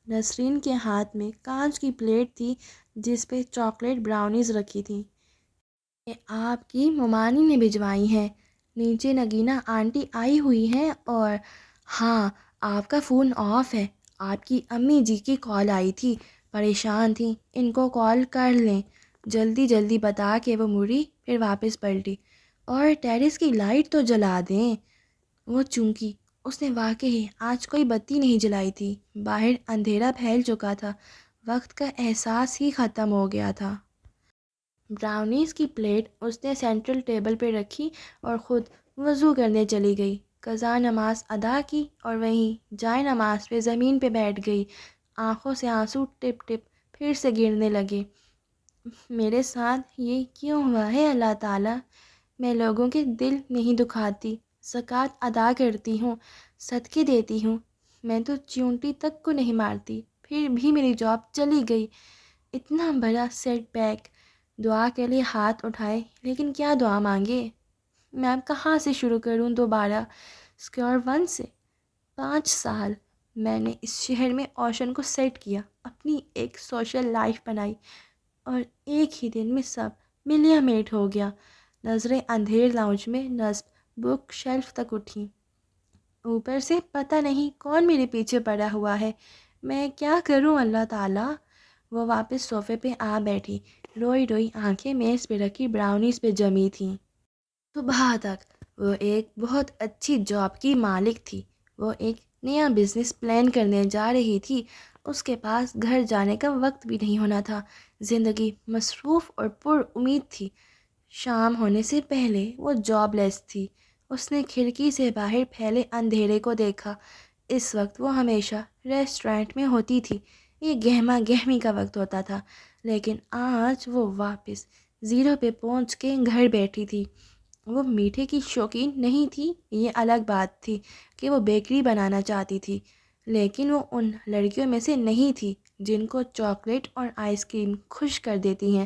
نسرین کے ہاتھ میں کانچ کی پلیٹ تھی جس پہ چاکلیٹ براؤنیز رکھی تھیں۔ یہ آپ کی ممانی نے بھجوائی ہیں۔ نیچے نگینا آنٹی آئی ہوئی ہیں، اور ہاں، آپ کا فون آف ہے۔ آپ کی امی جی کی کال آئی تھی، پریشان تھیں، ان کو کال کر لیں۔ جلدی جلدی بتا کے وہ مڑی، پھر واپس پلٹی۔ اور ٹیرس کی لائٹ تو جلا دیں۔ وہ چونکی اس نے واقعی آج کوئی بتی نہیں جلائی تھی۔ باہر اندھیرا پھیل چکا تھا، وقت کا احساس ہی ختم ہو گیا تھا۔ براؤنیز کی پلیٹ اس نے سینٹرل ٹیبل پہ رکھی اور خود وضو کرنے چلی گئی۔ قضا نماز ادا کی اور وہیں جائے نماز پہ زمین پہ بیٹھ گئی۔ آنکھوں سے آنسو ٹپ ٹپ پھر سے گرنے لگے۔ میرے ساتھ یہ کیوں ہوا ہے اللہ تعالیٰ؟ میں لوگوں کے دل نہیں دکھاتی، زکوٰۃ ادا کرتی ہوں، صدقے دیتی ہوں، میں تو چیونٹی تک کو نہیں مارتی، پھر بھی میری جاب چلی گئی۔ اتنا بڑا سیٹ بیک۔ دعا کے لیے ہاتھ اٹھائے، لیکن کیا دعا مانگے؟ میں اب کہاں سے شروع کروں دوبارہ؟ اسکوائر ون سے۔ 5 سال میں نے اس شہر میں اوشن کو سیٹ کیا، اپنی ایک سوشل لائف بنائی، اور ایک ہی دن میں سب ملیا میٹ ہو گیا۔ نظریں اندھیر لاؤنج میں نصب بک شیلف تک اٹھیں۔ اوپر سے پتہ نہیں کون میرے پیچھے پڑا ہوا ہے۔ میں کیا کروں اللہ تعالیٰ؟ وہ واپس صوفے پہ آ بیٹھی، روئی روئی آنکھیں میز پہ رکھی براؤنیز پہ جمی تھیں۔ صبح تک وہ ایک بہت اچھی جاب کی مالک تھی۔ وہ ایک نیا بزنس پلان کرنے جا رہی تھی۔ اس کے پاس گھر جانے کا وقت بھی نہیں ہونا تھا۔ زندگی مصروف اور پر امید تھی۔ شام ہونے سے پہلے وہ جاب لیس تھی۔ اس نے کھڑکی سے باہر پھیلے اندھیرے کو دیکھا۔ اس وقت وہ ہمیشہ ریسٹورینٹ میں ہوتی تھی۔ یہ گہما گہمی کا وقت ہوتا تھا، لیکن آج وہ واپس زیرو پہ پہنچ کے گھر بیٹھی تھی۔ وہ میٹھے کی شوقین نہیں تھی، یہ الگ بات تھی کہ وہ بیکری بنانا چاہتی تھی، لیکن وہ ان لڑکیوں میں سے نہیں تھی جن کو چاکلیٹ اور آئس کریم خوش کر دیتی ہیں۔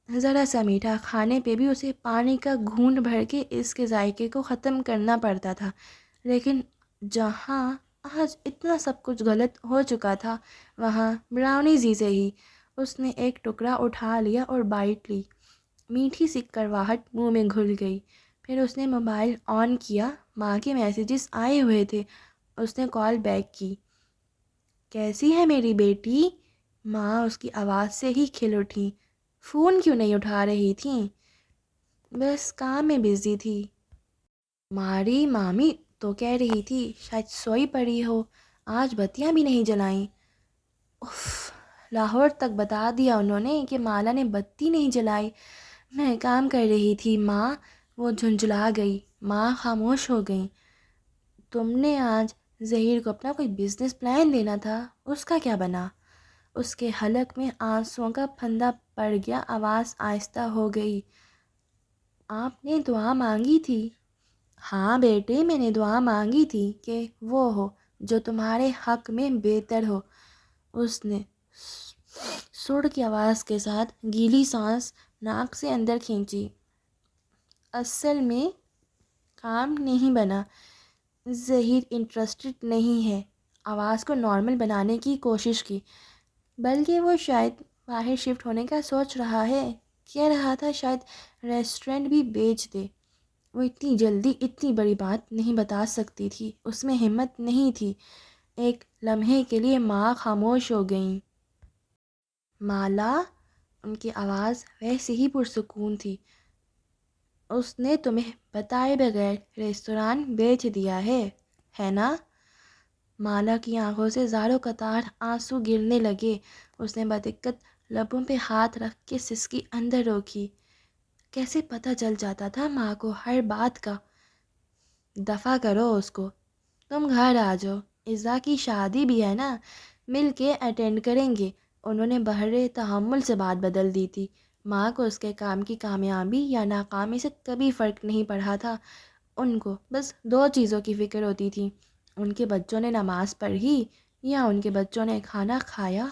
ذرا سا میٹھا کھانے پہ بھی اسے پانی کا گھونٹ بھر کے اس کے ذائقے کو ختم کرنا پڑتا تھا، لیکن جہاں آج اتنا سب کچھ غلط ہو چکا تھا، وہاں براؤنیز ہی سے ہی۔ اس نے ایک ٹکڑا اٹھا لیا اور بائٹ لی۔ میٹھی سی کرواہٹ منہ میں گھل گئی۔ پھر اس نے موبائل آن کیا، ماں کے میسیجز آئے ہوئے تھے۔ اس نے کال بیک کی۔ کیسی ہے میری بیٹی؟ ماں اس کی آواز سے ہی کھل اٹھی۔ فون کیوں نہیں اٹھا رہی تھیں؟ بس کام میں بزی تھی۔ ہماری مامی تو کہہ رہی تھی شاید سوئی پڑی ہو، آج بتیاں بھی نہیں جلائیں۔ اف، لاہور تک بتا دیا انہوں نے کہ مالا نے بتی نہیں جلائی۔ میں کام کر رہی تھی ماں۔ وہ جھنجھلا گئی۔ ماں خاموش ہو گئیں۔ تم نے آج ظہیر کو اپنا کوئی بزنس پلان دینا تھا، اس کا کیا بنا؟ اس کے حلق میں آنسوؤں کا پھندا پڑ گیا، آواز آہستہ ہو گئی۔ آپ نے دعا مانگی تھی؟ ہاں بیٹے، میں نے دعا مانگی تھی کہ وہ ہو جو تمہارے حق میں بہتر ہو۔ اس نے سڑ کی آواز کے ساتھ گیلی سانس ناک سے اندر کھینچی۔ اصل میں کام نہیں بنا۔ ظہیر انٹرسٹڈ نہیں ہے۔ آواز کو نارمل بنانے کی کوشش کی۔ بلکہ وہ شاید باہر شفٹ ہونے کا سوچ رہا ہے، کہہ رہا تھا شاید ریسٹورنٹ بھی بیچ دے۔ وہ اتنی جلدی اتنی بڑی بات نہیں بتا سکتی تھی، اس میں ہمت نہیں تھی۔ ایک لمحے کے لیے ماں خاموش ہو گئیں۔ مالا، ان کی آواز ویسے ہی پرسکون تھی، اس نے تمہیں بتائے بغیر ریستوران بیچ دیا ہے نا؟ مالا کی آنکھوں سے زاروں قطار آنسو گرنے لگے۔ اس نے بدقت لبوں پہ ہاتھ رکھ کے سسکی اندر روکی۔ کیسے پتہ چل جاتا تھا ماں کو ہر بات کا؟ دفع کرو اس کو، تم گھر آ جاؤ، عزا کی شادی بھی ہے نا، مل کے اٹینڈ کریں گے۔ انہوں نے بحرِ تحمل سے بات بدل دی تھی۔ ماں کو اس کے کام کی کامیابی یا ناکامی سے کبھی فرق نہیں پڑا تھا۔ ان کو بس دو چیزوں کی فکر ہوتی تھی، ان کے بچوں نے نماز پڑھی یا ان کے بچوں نے کھانا کھایا۔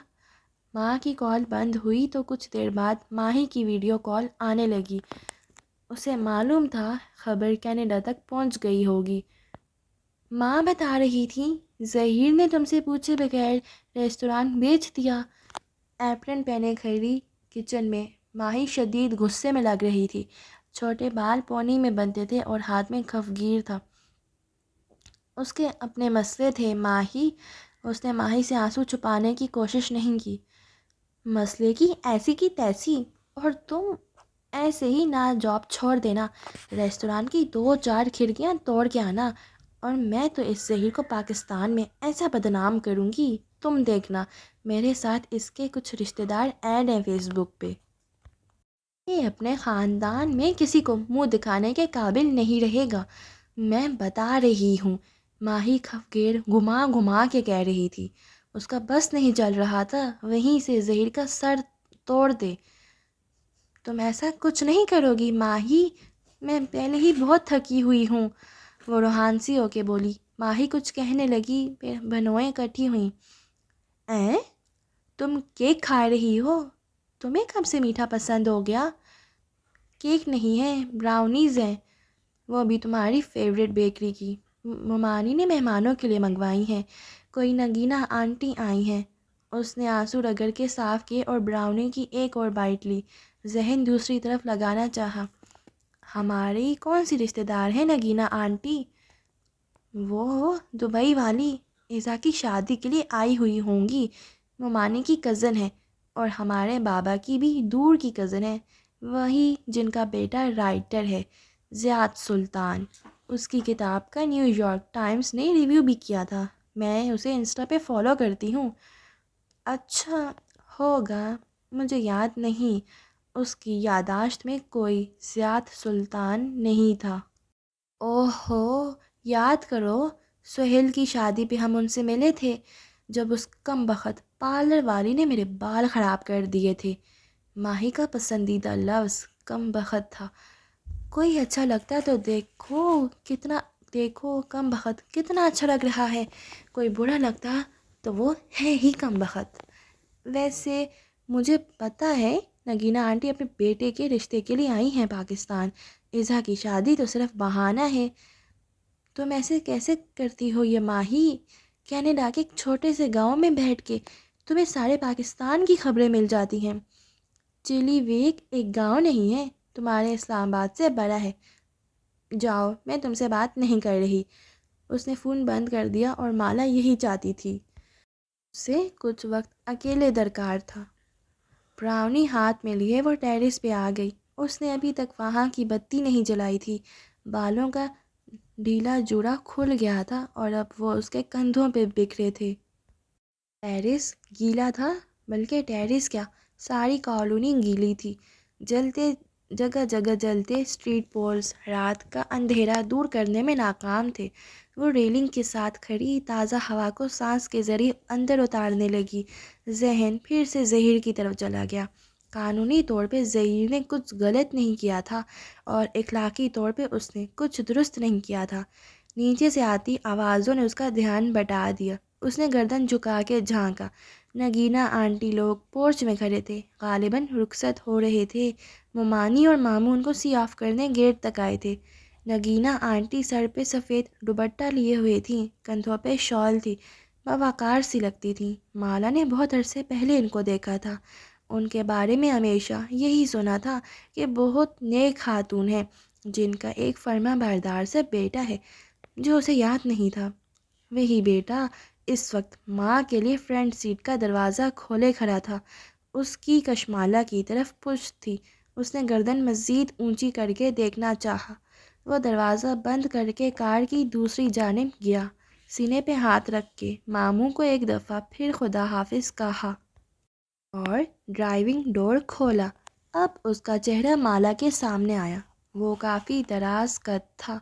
ماں کی کال بند ہوئی تو کچھ دیر بعد ماہی کی ویڈیو کال آنے لگی۔ اسے معلوم تھا خبر کینیڈا تک پہنچ گئی ہوگی۔ ماں بتا رہی تھی ظہیر نے تم سے پوچھے بغیر ریستوران بیچ دیا۔ ایپرن پہنے کھڑی کچن میں ماہی شدید غصے میں لگ رہی تھی۔ چھوٹے بال پونی میں بندھے تھے اور ہاتھ میں کفگیر تھا۔ اس کے اپنے مسئلے تھے ماہی۔ اس نے ماہی سے آنسو چھپانے کی کوشش نہیں کی۔ مسئلے کی ایسی کی تیسی، اور تم ایسے ہی نہ جاب چھوڑ دینا، ریستوران کی 2-4 کھڑکیاں توڑ کے آنا، اور میں تو اس ظہیر کو پاکستان میں ایسا بدنام کروں گی، تم دیکھنا۔ میرے ساتھ اس کے کچھ رشتہ دار ایڈ ہیں فیس بک پہ۔ یہ اپنے خاندان میں کسی کو منہ دکھانے کے قابل نہیں رہے گا، میں بتا رہی ہوں۔ ماہی خفگیر گھما گھما کے کہہ رہی تھی۔ اس کا بس نہیں چل رہا تھا وہیں سے ظہیر کا سر توڑ دے۔ تم ایسا کچھ نہیں کرو گی ماہی، میں پہلے ہی بہت تھکی ہوئی ہوں، وہ روحان سی ہو کے بولی۔ ماہی کچھ کہنے لگی، پھر بھنوئیں کٹھی ہوئیں۔ تم کیک کھا رہی ہو؟ تمہیں کب سے میٹھا پسند ہو گیا؟ کیک نہیں ہے، براؤنیز ہیں، وہ بھی تمہاری فیوریٹ بیکری کی، ممانی نے مہمانوں کے لیے منگوائی ہیں، کوئی نگینہ آنٹی آئی ہیں۔ اس نے آنسو رگڑ کے صاف کیے اور براؤنی کی ایک اور بائٹ لی۔ ذہن دوسری طرف لگانا چاہا۔ ہماری کون سی رشتہ دار ہے نگینہ آنٹی؟ وہ دبئی والی، ایزا کی شادی کے لیے آئی ہوئی ہوں گی، ممانی کی کزن ہے۔ اور ہمارے بابا کی بھی دور کی کزن ہے، وہی جن کا بیٹا رائٹر ہے، زیاد سلطان۔ اس کی کتاب کا نیو یارک ٹائمز نے ریویو بھی کیا تھا، میں اسے انسٹا پہ فالو کرتی ہوں۔ اچھا ہوگا، مجھے یاد نہیں، اس کی یادداشت میں کوئی زیاد سلطان نہیں تھا۔ اوہ ہو، یاد کرو، سہیل کی شادی پہ ہم ان سے ملے تھے جب اس کم بخت پارلر والی نے میرے بال خراب کر دیے تھے۔ ماہی کا پسندیدہ لفظ کم بخت تھا۔ کوئی اچھا لگتا تو دیکھو کم بخت کتنا اچھا لگ رہا ہے، کوئی برا لگتا تو وہ ہے ہی کم بخت۔ ویسے مجھے پتہ ہے نگینہ آنٹی اپنے بیٹے کے رشتے کے لیے آئی ہیں پاکستان، اظہا کی شادی تو صرف بہانہ ہے۔ تم ایسے کیسے کرتی ہو یہ ماہی؟ کینیڈا کے ایک چھوٹے سے گاؤں میں بیٹھ کے تمہیں سارے پاکستان کی خبریں مل جاتی ہیں۔ چلی ویک ایک گاؤں نہیں ہے، تمہارے اسلام آباد سے بڑا ہے۔ جاؤ، میں تم سے بات نہیں کر رہی۔ اس نے فون بند کر دیا اور مالا یہی چاہتی تھی، اسے کچھ وقت اکیلے درکار تھا۔ براؤنی ہاتھ میں لیے وہ ٹیرس پہ آ گئی۔ اس نے ابھی تک وہاں کی بتی نہیں جلائی تھی، بالوں کا ڈھیلا جوڑا کھل گیا تھا اور اب وہ اس کے کندھوں پہ بکھرے تھے۔ ٹیرس گیلا تھا، بلکہ ٹیرس کیا، ساری کالونی گیلی تھی۔ جگہ جگہ جلتے اسٹریٹ پولز رات کا اندھیرا دور کرنے میں ناکام تھے۔ وہ ریلنگ کے ساتھ کھڑی تازہ ہوا کو سانس کے ذریعے اندر اتارنے لگی۔ ذہن پھر سے زہیر کی طرف چلا گیا۔ قانونی طور پہ زہیر نے کچھ غلط نہیں کیا تھا اور اخلاقی طور پہ اس نے کچھ درست نہیں کیا تھا۔ نیچے سے آتی آوازوں نے اس کا دھیان بٹا دیا۔ اس نے گردن جھکا کے جھانکا۔ نگینہ آنٹی لوگ پورچ میں کھڑے تھے، غالباً رخصت ہو رہے تھے۔ ممانی اور ماموں ان کو سی آف کرنے گیٹ تک آئے تھے۔ نگینہ آنٹی سر پہ سفید دوپٹہ لیے ہوئے تھیں، کندھوں پہ شال تھی، باوقار سی لگتی تھیں۔ مالا نے بہت عرصے پہلے ان کو دیکھا تھا۔ ان کے بارے میں ہمیشہ یہی سنا تھا کہ بہت نیک خاتون ہیں جن کا ایک فرما بردار سے بیٹا ہے جو اسے یاد نہیں تھا۔ وہی بیٹا اس وقت ماں کے لیے فرنٹ سیٹ کا دروازہ کھولے کھڑا تھا۔ اس کی کشمالہ کی طرف پشت تھی۔ اس نے گردن مزید اونچی کر کے دیکھنا چاہا۔ وہ دروازہ بند کر کے کار کی دوسری جانب گیا، سینے پہ ہاتھ رکھ کے ماموں کو ایک دفعہ پھر خدا حافظ کہا اور ڈرائیونگ ڈور کھولا۔ اب اس کا چہرہ مالا کے سامنے آیا۔ وہ کافی دراز قد تھا،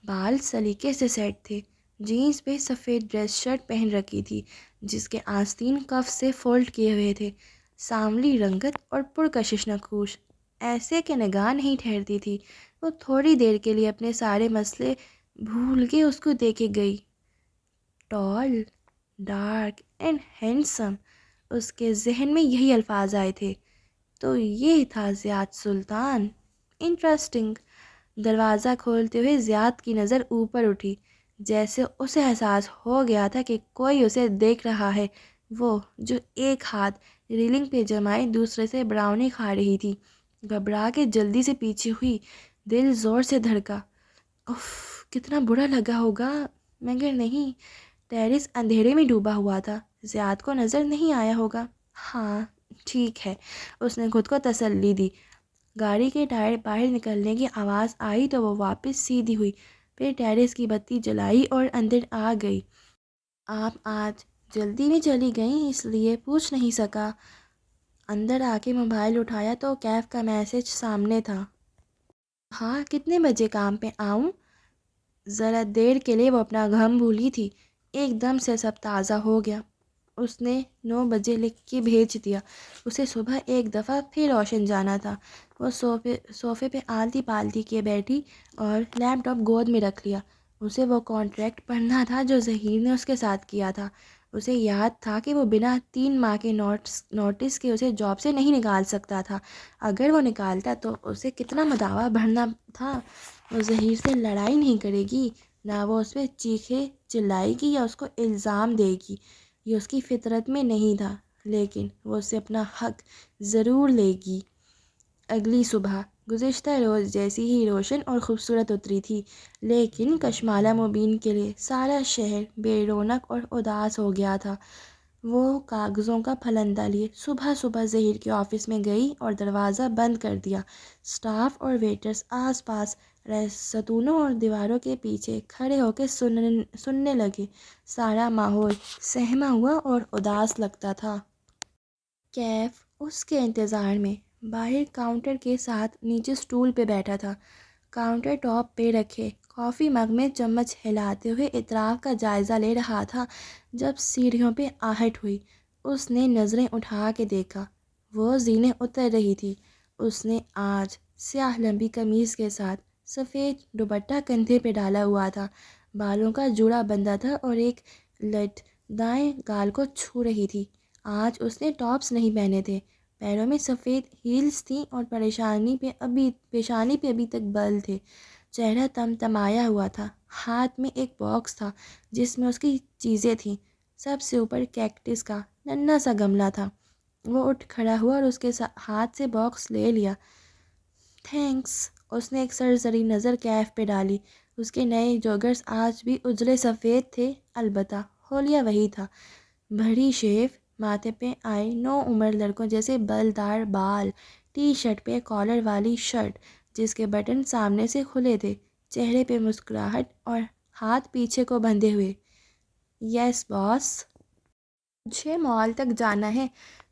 بال سلیقے سے سیٹ تھے، جینس پہ سفید ڈریس شرٹ پہن رکھی تھی جس کے آستین کف سے فولڈ کیے ہوئے تھے، سانولی رنگت اور پرکشش نقوش، ایسے کہ نگاہ نہیں ٹھہرتی تھی۔ وہ تھوڑی دیر کے لیے اپنے سارے مسئلے بھول کے اس کو دیکھے گئی۔ ٹال، ڈارک اینڈ ہینڈسم، اس کے ذہن میں یہی الفاظ آئے تھے۔ تو یہ تھا زیاد سلطان، انٹرسٹنگ۔ دروازہ کھولتے ہوئے زیاد کی نظر اوپر اٹھی، جیسے اسے احساس ہو گیا تھا کہ کوئی اسے دیکھ رہا ہے۔ وہ جو ایک ہاتھ ریلنگ پہ جمائے دوسرے سے براؤنی کھا رہی تھی، گھبرا کے جلدی سے پیچھے ہوئی، دل زور سے دھڑکا۔ اف، کتنا برا لگا ہوگا، مگر نہیں، ٹیرس اندھیرے میں ڈوبا ہوا تھا، زیاد کو نظر نہیں آیا ہوگا۔ ہاں ٹھیک ہے، اس نے خود کو تسلی دی۔ گاڑی کے ٹائر باہر نکلنے کی آواز آئی تو وہ واپس سیدھی ہوئی، پھر ٹیرس کی بتی جلائی اور اندر آ گئی۔ آپ آج جلدی میں چلی گئیں، اس لیے پوچھ نہیں سکا۔ اندر آ کے موبائل اٹھایا تو کیف کا میسج سامنے تھا۔ ہاں، کتنے بجے کام پہ آؤں؟ ذرا دیر کے لیے وہ اپنا غم بھولی تھی، ایک دم سے سب تازہ ہو گیا۔ اس نے 9 بجے لکھ کے بھیج دیا۔ اسے صبح ایک دفعہ پھر روشن جانا تھا۔ وہ صوفے پہ آلتی پالتی کے بیٹھی اور لیپ ٹاپ گود میں رکھ لیا۔ اسے وہ کانٹریکٹ پڑھنا تھا جو ظہیر نے اس کے ساتھ کیا تھا۔ اسے یاد تھا کہ وہ بنا 3 ماہ کے نوٹس کے اسے جاب سے نہیں نکال سکتا تھا۔ اگر وہ نکالتا تو اسے کتنا مداوع بھرنا تھا۔ وہ ظہیر سے لڑائی نہیں کرے گی، نہ وہ اس پہ چیخے چلائے گی یا اس کو الزام دے گی، یہ اس کی فطرت میں نہیں تھا، لیکن وہ اسے اپنا حق ضرور لے گی۔ اگلی صبح گزشتہ روز جیسی ہی روشن اور خوبصورت اتری تھی، لیکن کشمالہ مبین کے لیے سارا شہر بے رونق اور اداس ہو گیا تھا۔ وہ کاغذوں کا پھلندہ لیے صبح صبح ظہیر کے آفس میں گئی اور دروازہ بند کر دیا۔ سٹاف اور ویٹرز آس پاس ستونوں اور دیواروں کے پیچھے کھڑے ہو کے سننے لگے۔ سارا ماحول سہما ہوا اور اداس لگتا تھا۔ کیف اس کے انتظار میں باہر کاؤنٹر کے ساتھ نیچے سٹول پہ بیٹھا تھا، کاؤنٹر ٹاپ پہ رکھے کافی مگ میں چمچ ہلاتے ہوئے اطراف کا جائزہ لے رہا تھا۔ جب سیڑھیوں پہ آہٹ ہوئی، اس نے نظریں اٹھا کے دیکھا۔ وہ زینیں اتر رہی تھی۔ اس نے آج سیاہ لمبی قمیض کے ساتھ سفید دوپٹہ کندھے پہ ڈالا ہوا تھا، بالوں کا جوڑا بندھا تھا اور ایک لٹ دائیں گال کو چھو رہی تھی۔ آج اس نے ٹاپس نہیں پہنے تھے، پیروں میں سفید ہیلز تھیں اور پیشانی پہ ابھی تک بال تھے۔ چہرہ تمتمایا ہوا تھا۔ ہاتھ میں ایک باکس تھا جس میں اس کی چیزیں تھیں۔ سب سے اوپر کیکٹس کا ننھا سا گملہ تھا۔ وہ اٹھ کھڑا ہوا اور اس کے ہاتھ سے باکس لے لیا۔ تھینکس۔ اس نے ایک سرسری نظر کیف پہ ڈالی۔ اس کے نئے جوگرز آج بھی اجلے سفید تھے، البتہ حولیہ وہی تھا۔ بڑی شیو، ماتھے پہ آئے نو عمر لڑکوں جیسے بلدار بال، ٹی شرٹ پہ کالر والی شرٹ جس کے بٹن سامنے سے کھلے تھے، چہرے پہ مسکراہٹ اور ہاتھ پیچھے کو بندھے ہوئے۔ یس باس، مجھے مال تک جانا ہے،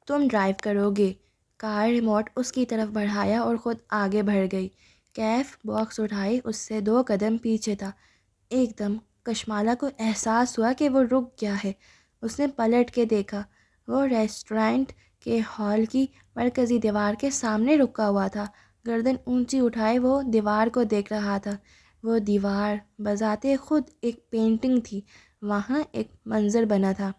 تم ڈرائیو کرو گے؟ کار ریموٹ اس کی طرف بڑھایا اور خود آگے بڑھ گئی۔ کیف باکس اٹھائے اس سے 2 قدم پیچھے تھا۔ ایک دم کشمالہ کو احساس ہوا کہ وہ رک گیا ہے۔ اس نے پلٹ کے دیکھا۔ وہ ریسٹورانٹ کے ہال کی مرکزی دیوار کے سامنے رکا ہوا تھا۔ گردن اونچی اٹھائے وہ دیوار کو دیکھ رہا تھا۔ وہ دیوار بذات خود ایک پینٹنگ تھی۔ وہاں ایک منظر بنا تھا،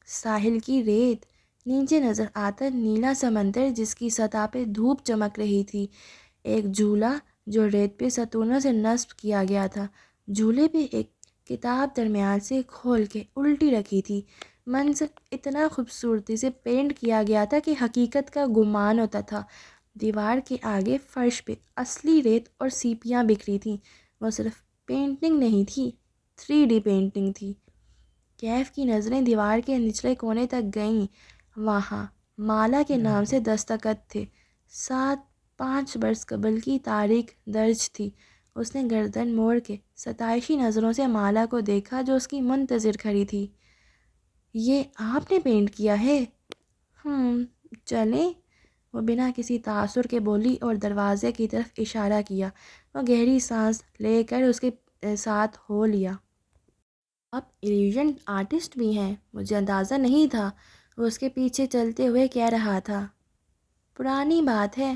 ساحل کی ریت، نیچے نظر آتا نیلا سمندر جس کی سطح پہ دھوپ چمک رہی تھی، ایک جھولا جو ریت پہ ستونوں سے نصب کیا گیا تھا۔ جھولے پہ ایک کتاب درمیان سے کھول کے الٹی رکھی تھی۔ منظر اتنا خوبصورتی سے پینٹ کیا گیا تھا کہ حقیقت کا گمان ہوتا تھا۔ دیوار کے آگے فرش پہ اصلی ریت اور سیپیاں بکھری تھیں۔ وہ صرف پینٹنگ نہیں تھی، 3D پینٹنگ تھی۔ کیف کی نظریں دیوار کے نچلے کونے تک گئیں۔ وہاں مالا کے نام سے دستخط تھے۔ 5 برس قبل کی تاریخ درج تھی۔ اس نے گردن موڑ کے ستائشی نظروں سے مالا کو دیکھا جو اس کی منتظر کھڑی تھی۔ یہ آپ نے پینٹ کیا ہے؟ چلیں، وہ بنا کسی تاثر کے بولی اور دروازے کی طرف اشارہ کیا۔ وہ گہری سانس لے کر اس کے ساتھ ہو لیا۔ آپ ایلیوژن آرٹسٹ بھی ہیں، مجھے اندازہ نہیں تھا، وہ اس کے پیچھے چلتے ہوئے کہہ رہا تھا۔ پرانی بات ہے،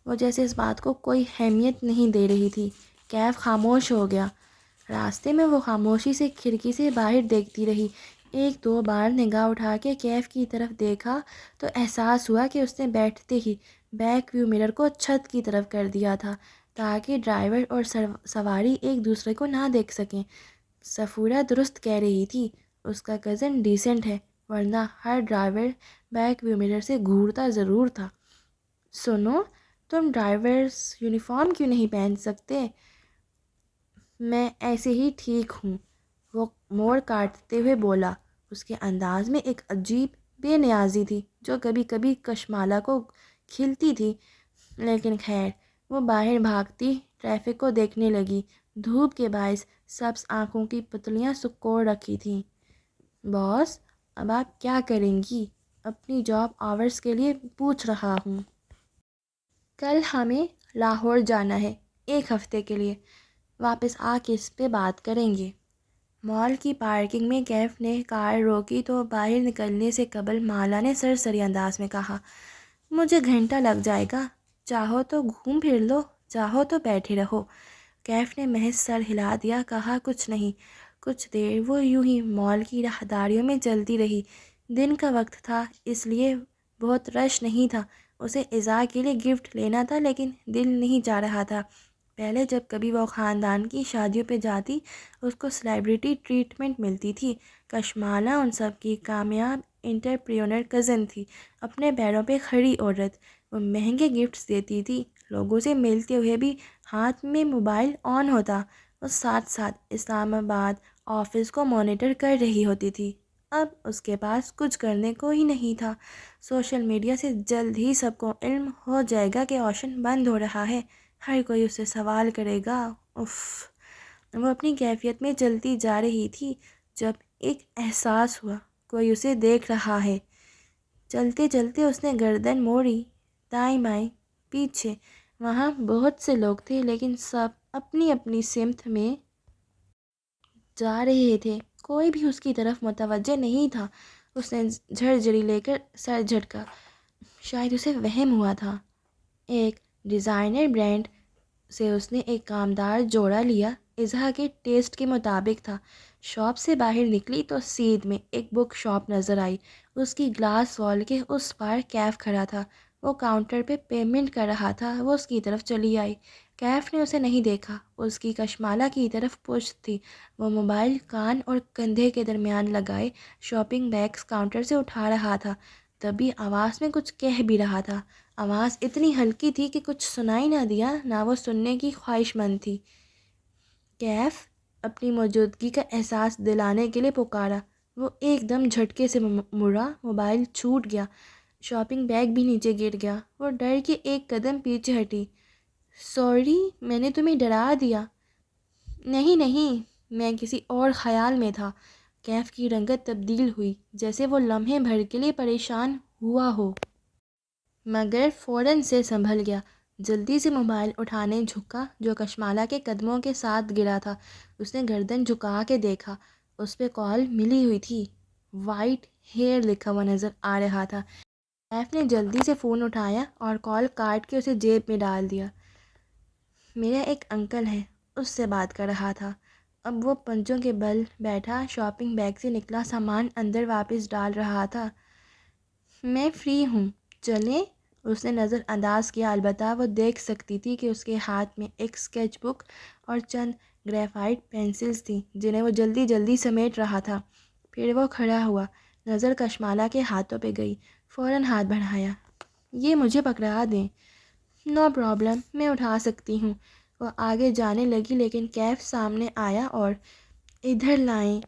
وہ جیسے اس بات کو کوئی اہمیت نہیں دے رہی تھی۔ کیف خاموش ہو گیا۔ راستے میں وہ خاموشی سے کھڑکی سے باہر دیکھتی رہی۔ 1-2 بار نگاہ اٹھا کے کیف کی طرف دیکھا تو احساس ہوا کہ اس نے بیٹھتے ہی بیک ویو مرر کو چھت کی طرف کر دیا تھا تاکہ ڈرائیور اور سواری ایک دوسرے کو نہ دیکھ سکیں۔ سفورہ درست کہہ رہی تھی، اس کا کزن ڈیسنٹ ہے، ورنہ ہر ڈرائیور بیک ویو مرر سے گھورتا ضرور تھا۔ سنو، تم ڈرائیورز یونیفارم کیوں نہیں پہن سکتے؟ میں ایسے ہی ٹھیک ہوں، وہ موڑ کاٹتے ہوئے بولا۔ اس کے انداز میں ایک عجیب بے نیازی تھی جو کبھی کبھی کشمالہ کو کھلتی تھی۔ لیکن خیر، وہ باہر بھاگتی ٹریفک کو دیکھنے لگی۔ دھوپ کے باعث سبز آنکھوں کی پتلیاں سکوڑ رکھی تھیں۔ باس، اب آپ کیا کریں گی؟ اپنی جاب آورز کے لیے پوچھ رہا ہوں۔ کل ہمیں لاہور جانا ہے، 1 ہفتے کے لیے، واپس آ کے اس پہ بات کریں گے۔ مال کی پارکنگ میں کیف نے کار روکی تو باہر نکلنے سے قبل مالا نے سرسری انداز میں کہا، مجھے گھنٹہ لگ جائے گا، چاہو تو گھوم پھر لو، چاہو تو بیٹھے رہو۔ کیف نے محض سر ہلا دیا، کہا کچھ نہیں۔ کچھ دیر وہ یوں ہی مال کی راہداریوں میں چلتی رہی۔ دن کا وقت تھا اس لیے بہت رش نہیں تھا۔ اسے عزا کے لیے گفٹ لینا تھا لیکن دل نہیں چاہ رہا تھا۔ پہلے جب کبھی وہ خاندان کی شادیوں پہ جاتی اس کو سیلیبریٹی ٹریٹمنٹ ملتی تھی۔ کشمالہ ان سب کی کامیاب انٹرپرینور کزن تھی، اپنے پیروں پہ کھڑی عورت۔ وہ مہنگے گفٹس دیتی تھی، لوگوں سے ملتے ہوئے بھی ہاتھ میں موبائل آن ہوتا۔ وہ ساتھ ساتھ اسلام آباد آفس کو مانیٹر کر رہی ہوتی تھی۔ اب اس کے پاس کچھ کرنے کو ہی نہیں تھا۔ سوشل میڈیا سے جلد ہی سب کو علم ہو جائے گا کہ اوشن بند ہو رہا ہے، ہر کوئی اسے سوال کرے گا۔ اف، وہ اپنی کیفیت میں چلتی جا رہی تھی جب ایک احساس ہوا کوئی اسے دیکھ رہا ہے۔ چلتے چلتے اس نے گردن موڑی، دائیں بائیں پیچھے، وہاں بہت سے لوگ تھے لیکن سب اپنی اپنی سمت میں جا رہے تھے، کوئی بھی اس کی طرف متوجہ نہیں تھا۔ اس نے جھرجھری لے کر سر جھٹکا، شاید اسے وہم ہوا تھا۔ ایک ڈیزائنر برانڈ سے اس نے ایک کامدار جوڑا لیا، اظہا کے ٹیسٹ کے مطابق تھا۔ شاپ سے باہر نکلی تو سیدھ میں ایک بک شاپ نظر آئی، اس کی گلاس وال کے اس پار کیف کھڑا تھا، وہ کاؤنٹر پہ پیمنٹ کر رہا تھا۔ وہ اس کی طرف چلی آئی، کیف نے اسے نہیں دیکھا، اس کی کشمالہ کی طرف پشت تھی۔ وہ موبائل کان اور کندھے کے درمیان لگائے شاپنگ بیگز کاؤنٹر سے اٹھا رہا تھا، تبھی آواز میں کچھ کہہ بھی رہا تھا۔ آواز اتنی ہلکی تھی کہ کچھ سنائی نہ دیا، نہ وہ سننے کی خواہش مند تھی۔ کیف اپنی موجودگی کا احساس دلانے کے لیے پکارا۔ وہ ایک دم جھٹکے سے مڑا، موبائل چھوٹ گیا، شاپنگ بیگ بھی نیچے گر گیا۔ وہ ڈر کے ایک قدم پیچھے ہٹی۔ سوری، میں نے تمہیں ڈرا دیا۔ نہیں نہیں، میں کسی اور خیال میں تھا۔ کیف کی رنگت تبدیل ہوئی، جیسے وہ لمحے بھر کے لیے پریشان ہوا ہو، مگر فوراً سے سنبھل گیا۔ جلدی سے موبائل اٹھانے جھکا جو کشمالہ کے قدموں کے ساتھ گرا تھا۔ اس نے گردن جھکا کے دیکھا، اس پہ کال ملی ہوئی تھی، وائٹ ہیئر لکھا ہوا نظر آ رہا تھا۔ کیف نے جلدی سے فون اٹھایا اور کال کاٹ کے اسے جیب میں ڈال دیا۔ میرا ایک انکل ہے، اس سے بات کر رہا تھا۔ اب وہ پنجوں کے بل بیٹھا شاپنگ بیگ سے نکلا سامان اندر واپس ڈال رہا تھا۔ میں فری ہوں، چلیں؟ اس نے نظر انداز کیا، البتہ وہ دیکھ سکتی تھی کہ اس کے ہاتھ میں ایک اسکیچ بک اور چند گریفائٹ پینسلز تھیں جنہیں وہ جلدی جلدی سمیٹ رہا تھا۔ پھر وہ کھڑا ہوا، نظر کشمالہ کے ہاتھوں پہ گئی، فوراً ہاتھ بڑھایا۔ یہ مجھے پکڑا دیں۔ نو پرابلم، میں اٹھا سکتی ہوں۔ وہ آگے جانے لگی لیکن کیف سامنے آیا اور ادھر لائیں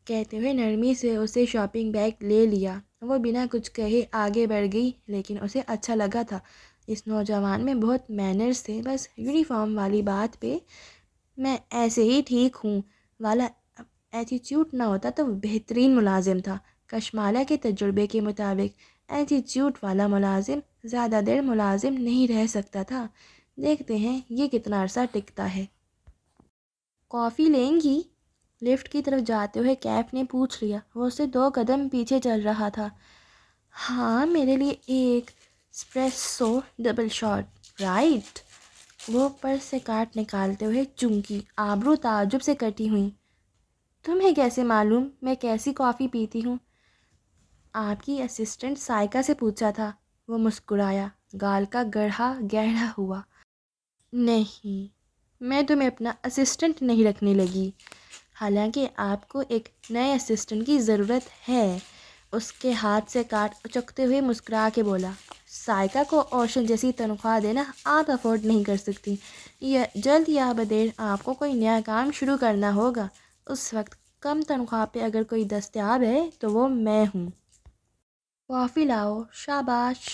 کہتے ہوئے نرمی سے اسے شاپنگ بیگ لے لیا۔ وہ بنا کچھ کہے آگے بڑھ گئی لیکن اسے اچھا لگا تھا، اس نوجوان میں بہت مینرز تھے۔ بس یونیفارم والی بات پہ میں ایسے ہی ٹھیک ہوں والا ایٹیٹیوڈ نہ ہوتا تو وہ بہترین ملازم تھا۔ کشمالہ کے تجربے کے مطابق ایٹیٹیوڈ والا ملازم زیادہ دیر ملازم نہیں رہ سکتا تھا۔ دیکھتے ہیں یہ کتنا عرصہ ٹکتا ہے۔ کافی لیں گی؟ لفٹ کی طرف جاتے ہوئے کیف نے پوچھ لیا۔ وہ اسے 2 قدم پیچھے چل رہا تھا۔ ہاں، میرے لیے ایک اسپریسو ڈبل شاٹ، رائٹ؟ وہ پرس سے کارڈ نکالتے ہوئے چونکی، آبرو تعجب سے کٹی ہوئیں۔ تمہیں کیسے معلوم میں کیسی کافی پیتی ہوں؟ آپ کی اسسٹنٹ سائیکا سے پوچھا تھا۔ وہ مسکرایا، گال کا گڑھا گہرا ہوا۔ نہیں، میں تمہیں اپنا اسسٹنٹ نہیں رکھنے لگی، حالانکہ آپ کو ایک نئے اسسٹنٹ کی ضرورت ہے۔ اس کے ہاتھ سے کارڈ اچکتے ہوئے مسکرا کے بولا، سائیکا کو اوشن جیسی تنخواہ دینا آپ افورڈ نہیں کر سکتی، جلد یا بدیر آپ کو کوئی نیا کام شروع کرنا ہوگا، اس وقت کم تنخواہ پہ اگر کوئی دستیاب ہے تو وہ میں ہوں۔ کافی لاؤ، شاباش۔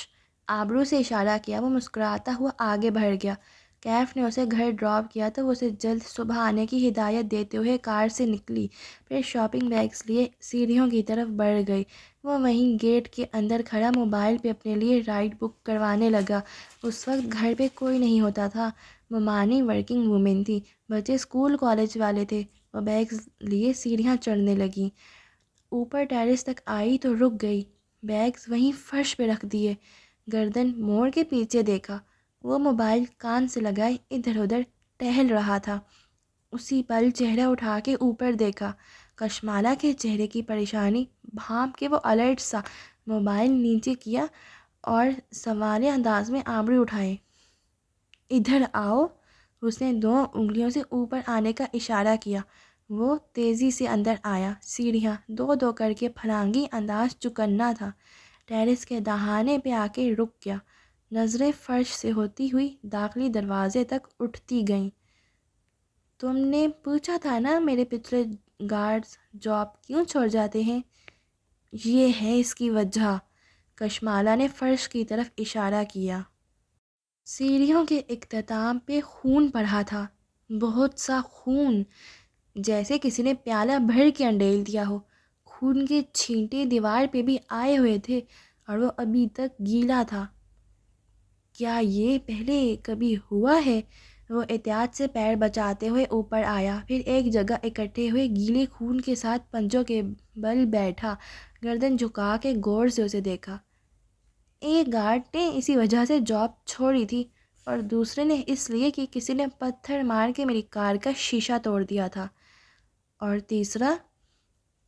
آبرو سے اشارہ کیا، وہ مسکراتا ہوا آگے بڑھ گیا۔ کیف نے اسے گھر ڈراپ کیا تو وہ اسے جلد صبح آنے کی ہدایت دیتے ہوئے کار سے نکلی، پھر شاپنگ بیگز لیے سیڑھیوں کی طرف بڑھ گئی۔ وہ وہیں گیٹ کے اندر کھڑا موبائل پہ اپنے لیے رائڈ بک کروانے لگا۔ اس وقت گھر پہ کوئی نہیں ہوتا تھا، ممانی ورکنگ وومن تھی، بچے اسکول کالج والے تھے۔ وہ بیگز لیے سیڑھیاں چڑھنے لگی، اوپر ٹیرس تک آئی تو رک گئی، بیگز وہیں فرش پہ رکھ دیے، گردن موڑ کے پیچھے دیکھا۔ وہ موبائل کان سے لگائے ادھر ادھر ٹہل رہا تھا۔ اسی پل چہرہ اٹھا کے اوپر دیکھا، کشمالہ کے چہرے کی پریشانی بھانپ کے وہ الرٹ سا موبائل نیچے کیا اور سنوارے انداز میں آبرو اٹھائے۔ ادھر آؤ، اس نے 2 انگلیوں سے اوپر آنے کا اشارہ کیا۔ وہ تیزی سے اندر آیا، سیڑھیاں 2 کر کے پھلانگی انداز چکنا تھا، ٹیرس کے دہانے پہ آ کے رک گیا، نظریں فرش سے ہوتی ہوئی داخلی دروازے تک اٹھتی گئیں۔ تم نے پوچھا تھا نا میرے پچھلے گارڈز جاب کیوں چھوڑ جاتے ہیں؟ یہ ہے اس کی وجہ۔ کشمالہ نے فرش کی طرف اشارہ کیا۔ سیڑھیوں کے اختتام پہ خون پڑا تھا، بہت سا خون، جیسے کسی نے پیالہ بھر کے انڈیل دیا ہو۔ خون کے چھینٹے دیوار پہ بھی آئے ہوئے تھے اور وہ ابھی تک گیلا تھا۔ کیا یہ پہلے کبھی ہوا ہے؟ وہ احتیاط سے پیر بچاتے ہوئے اوپر آیا، پھر ایک جگہ اکٹھے ہوئے گیلے خون کے ساتھ پنجوں کے بل بیٹھا، گردن جھکا کے غور سے اسے دیکھا۔ ایک گارڈ نے اسی وجہ سے جاب چھوڑی تھی، اور دوسرے نے اس لیے کہ کسی نے پتھر مار کے میری کار کا شیشہ توڑ دیا تھا، اور تیسرا،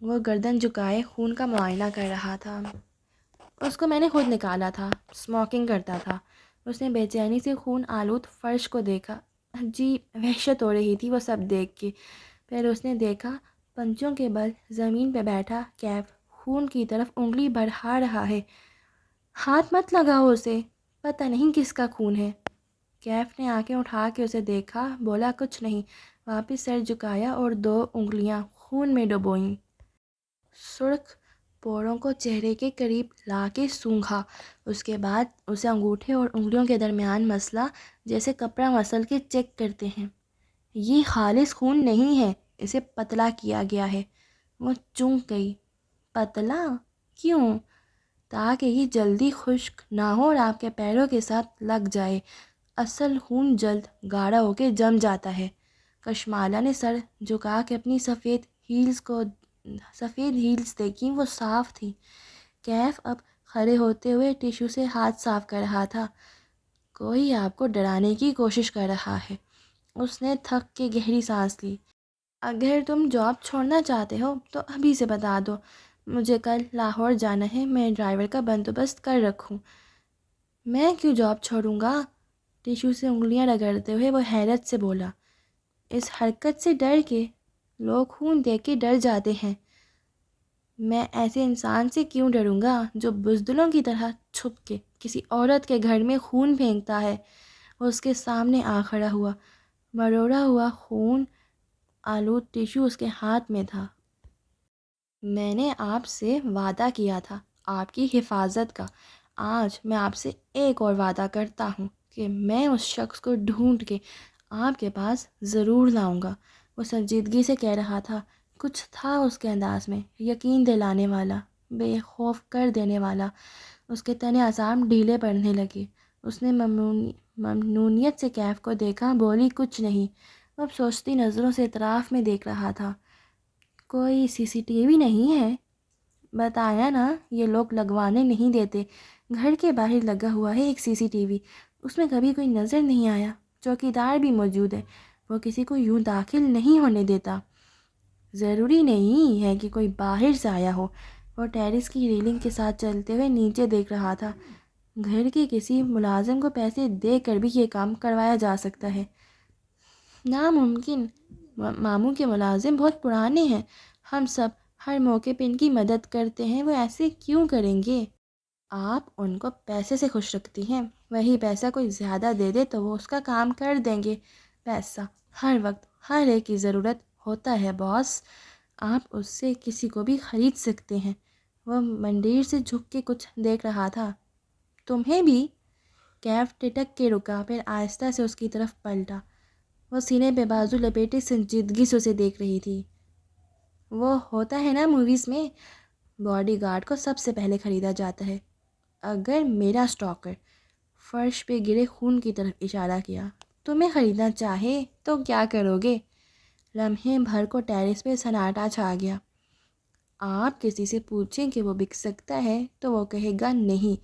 وہ گردن جھکائے خون کا معائنہ کر رہا تھا۔ اس کو میں نے خود نکالا تھا، اسموکنگ کرتا تھا۔ اس نے بے چینی سے خون آلود فرش کو دیکھا، عجیب وحشت ہو رہی تھی وہ سب دیکھ کے۔ پھر اس نے دیکھا پنجوں کے بل زمین پہ بیٹھا کیف خون کی طرف انگلی بڑھا رہا ہے۔ ہاتھ مت لگاؤ اسے، پتہ نہیں کس کا خون ہے۔ کیف نے آنکھیں اٹھا کے اسے دیکھا، بولا کچھ نہیں، واپس سر جھکایا اور 2 انگلیاں خون میں ڈبوئیں۔ سرخ پوروں کو چہرے کے قریب لا کے سونگھا، اس کے بعد اسے انگوٹھے اور انگلیوں کے درمیان مسلا، جیسے کپڑا مسل کے چیک کرتے ہیں۔ یہ خالص خون نہیں ہے، اسے پتلا کیا گیا ہے۔ وہ چونک گئی۔ پتلا؟ کیوں؟ تاکہ یہ جلدی خشک نہ ہو اور آپ کے پیروں کے ساتھ لگ جائے۔ اصل خون جلد گاڑھا ہو کے جم جاتا ہے۔ کشمالہ نے سر جھکا کے اپنی سفید ہیلز دیکھی، وہ صاف تھی۔ کیف اب کھڑے ہوتے ہوئے ٹیشو سے ہاتھ صاف کر رہا تھا۔ کوئی آپ کو ڈرانے کی کوشش کر رہا ہے۔ اس نے تھک کے گہری سانس لی۔ اگر تم جاب چھوڑنا چاہتے ہو تو ابھی سے بتا دو، مجھے کل لاہور جانا ہے، میں ڈرائیور کا بندوبست کر رکھوں۔ میں کیوں جاب چھوڑوں گا؟ ٹیشو سے انگلیاں رگڑتے ہوئے وہ حیرت سے بولا۔ اس حرکت سے ڈر کے؟ لوگ خون دیکھ کے ڈر جاتے ہیں۔ میں ایسے انسان سے کیوں ڈروں گا جو بزدلوں کی طرح چھپ کے کسی عورت کے گھر میں خون پھینکتا ہے؟ وہ اس کے سامنے آ کھڑا ہوا، مروڑا ہوا خون آلود ٹیشو اس کے ہاتھ میں تھا۔ میں نے آپ سے وعدہ کیا تھا آپ کی حفاظت کا۔ آج میں آپ سے ایک اور وعدہ کرتا ہوں کہ میں اس شخص کو ڈھونڈ کے آپ کے پاس ضرور لاؤں گا۔ وہ سنجیدگی سے کہہ رہا تھا، کچھ تھا اس کے انداز میں، یقین دلانے والا، بے خوف کر دینے والا۔ اس کے تنے اعصاب ڈھیلے پڑنے لگے۔ اس نے ممنونیت سے کیف کو دیکھا، بولی کچھ نہیں۔ وہ اب سوچتی نظروں سے اطراف میں دیکھ رہا تھا۔ کوئی سی سی ٹی وی نہیں ہے؟ بتایا نا، یہ لوگ لگوانے نہیں دیتے۔ گھر کے باہر لگا ہوا ہے ایک سی سی ٹی وی، اس میں کبھی کوئی نظر نہیں آیا۔ چوکیدار بھی موجود ہے، وہ کسی کو یوں داخل نہیں ہونے دیتا۔ ضروری نہیں ہے کہ کوئی باہر سے آیا ہو۔ وہ ٹیرس کی ریلنگ کے ساتھ چلتے ہوئے نیچے دیکھ رہا تھا۔ گھر کے کسی ملازم کو پیسے دے کر بھی یہ کام کروایا جا سکتا ہے۔ ناممکن۔ ماموں کے ملازم بہت پرانے ہیں، ہم سب ہر موقع پہ ان کی مدد کرتے ہیں، وہ ایسے کیوں کریں گے؟ آپ ان کو پیسے سے خوش رکھتی ہیں، وہی پیسہ کوئی زیادہ دے دے تو وہ اس کا کام کر دیں گے۔ پیسہ ہر وقت ہر ایک کی ضرورت ہوتا ہے باس، آپ اس سے کسی کو بھی خرید سکتے ہیں۔ وہ مندیر سے جھک کے کچھ دیکھ رہا تھا۔ تمہیں بھی؟ کیف ٹٹک کے رکا، پھر آہستہ سے اس کی طرف پلٹا۔ وہ سینے پہ بازو لپیٹے سنجیدگی سے اسے دیکھ رہی تھی۔ وہ ہوتا ہے نا موویز میں، باڈی گارڈ کو سب سے پہلے خریدا جاتا ہے۔ اگر میرا اسٹاکر، فرش پہ گرے خون کی طرف اشارہ کیا، تمہیں خریدنا چاہے تو کیا کرو گے؟ لمحے بھر کو ٹیرس پہ سناٹا چھا گیا۔ آپ کسی سے پوچھیں کہ وہ بک سکتا ہے تو وہ کہے گا نہیں،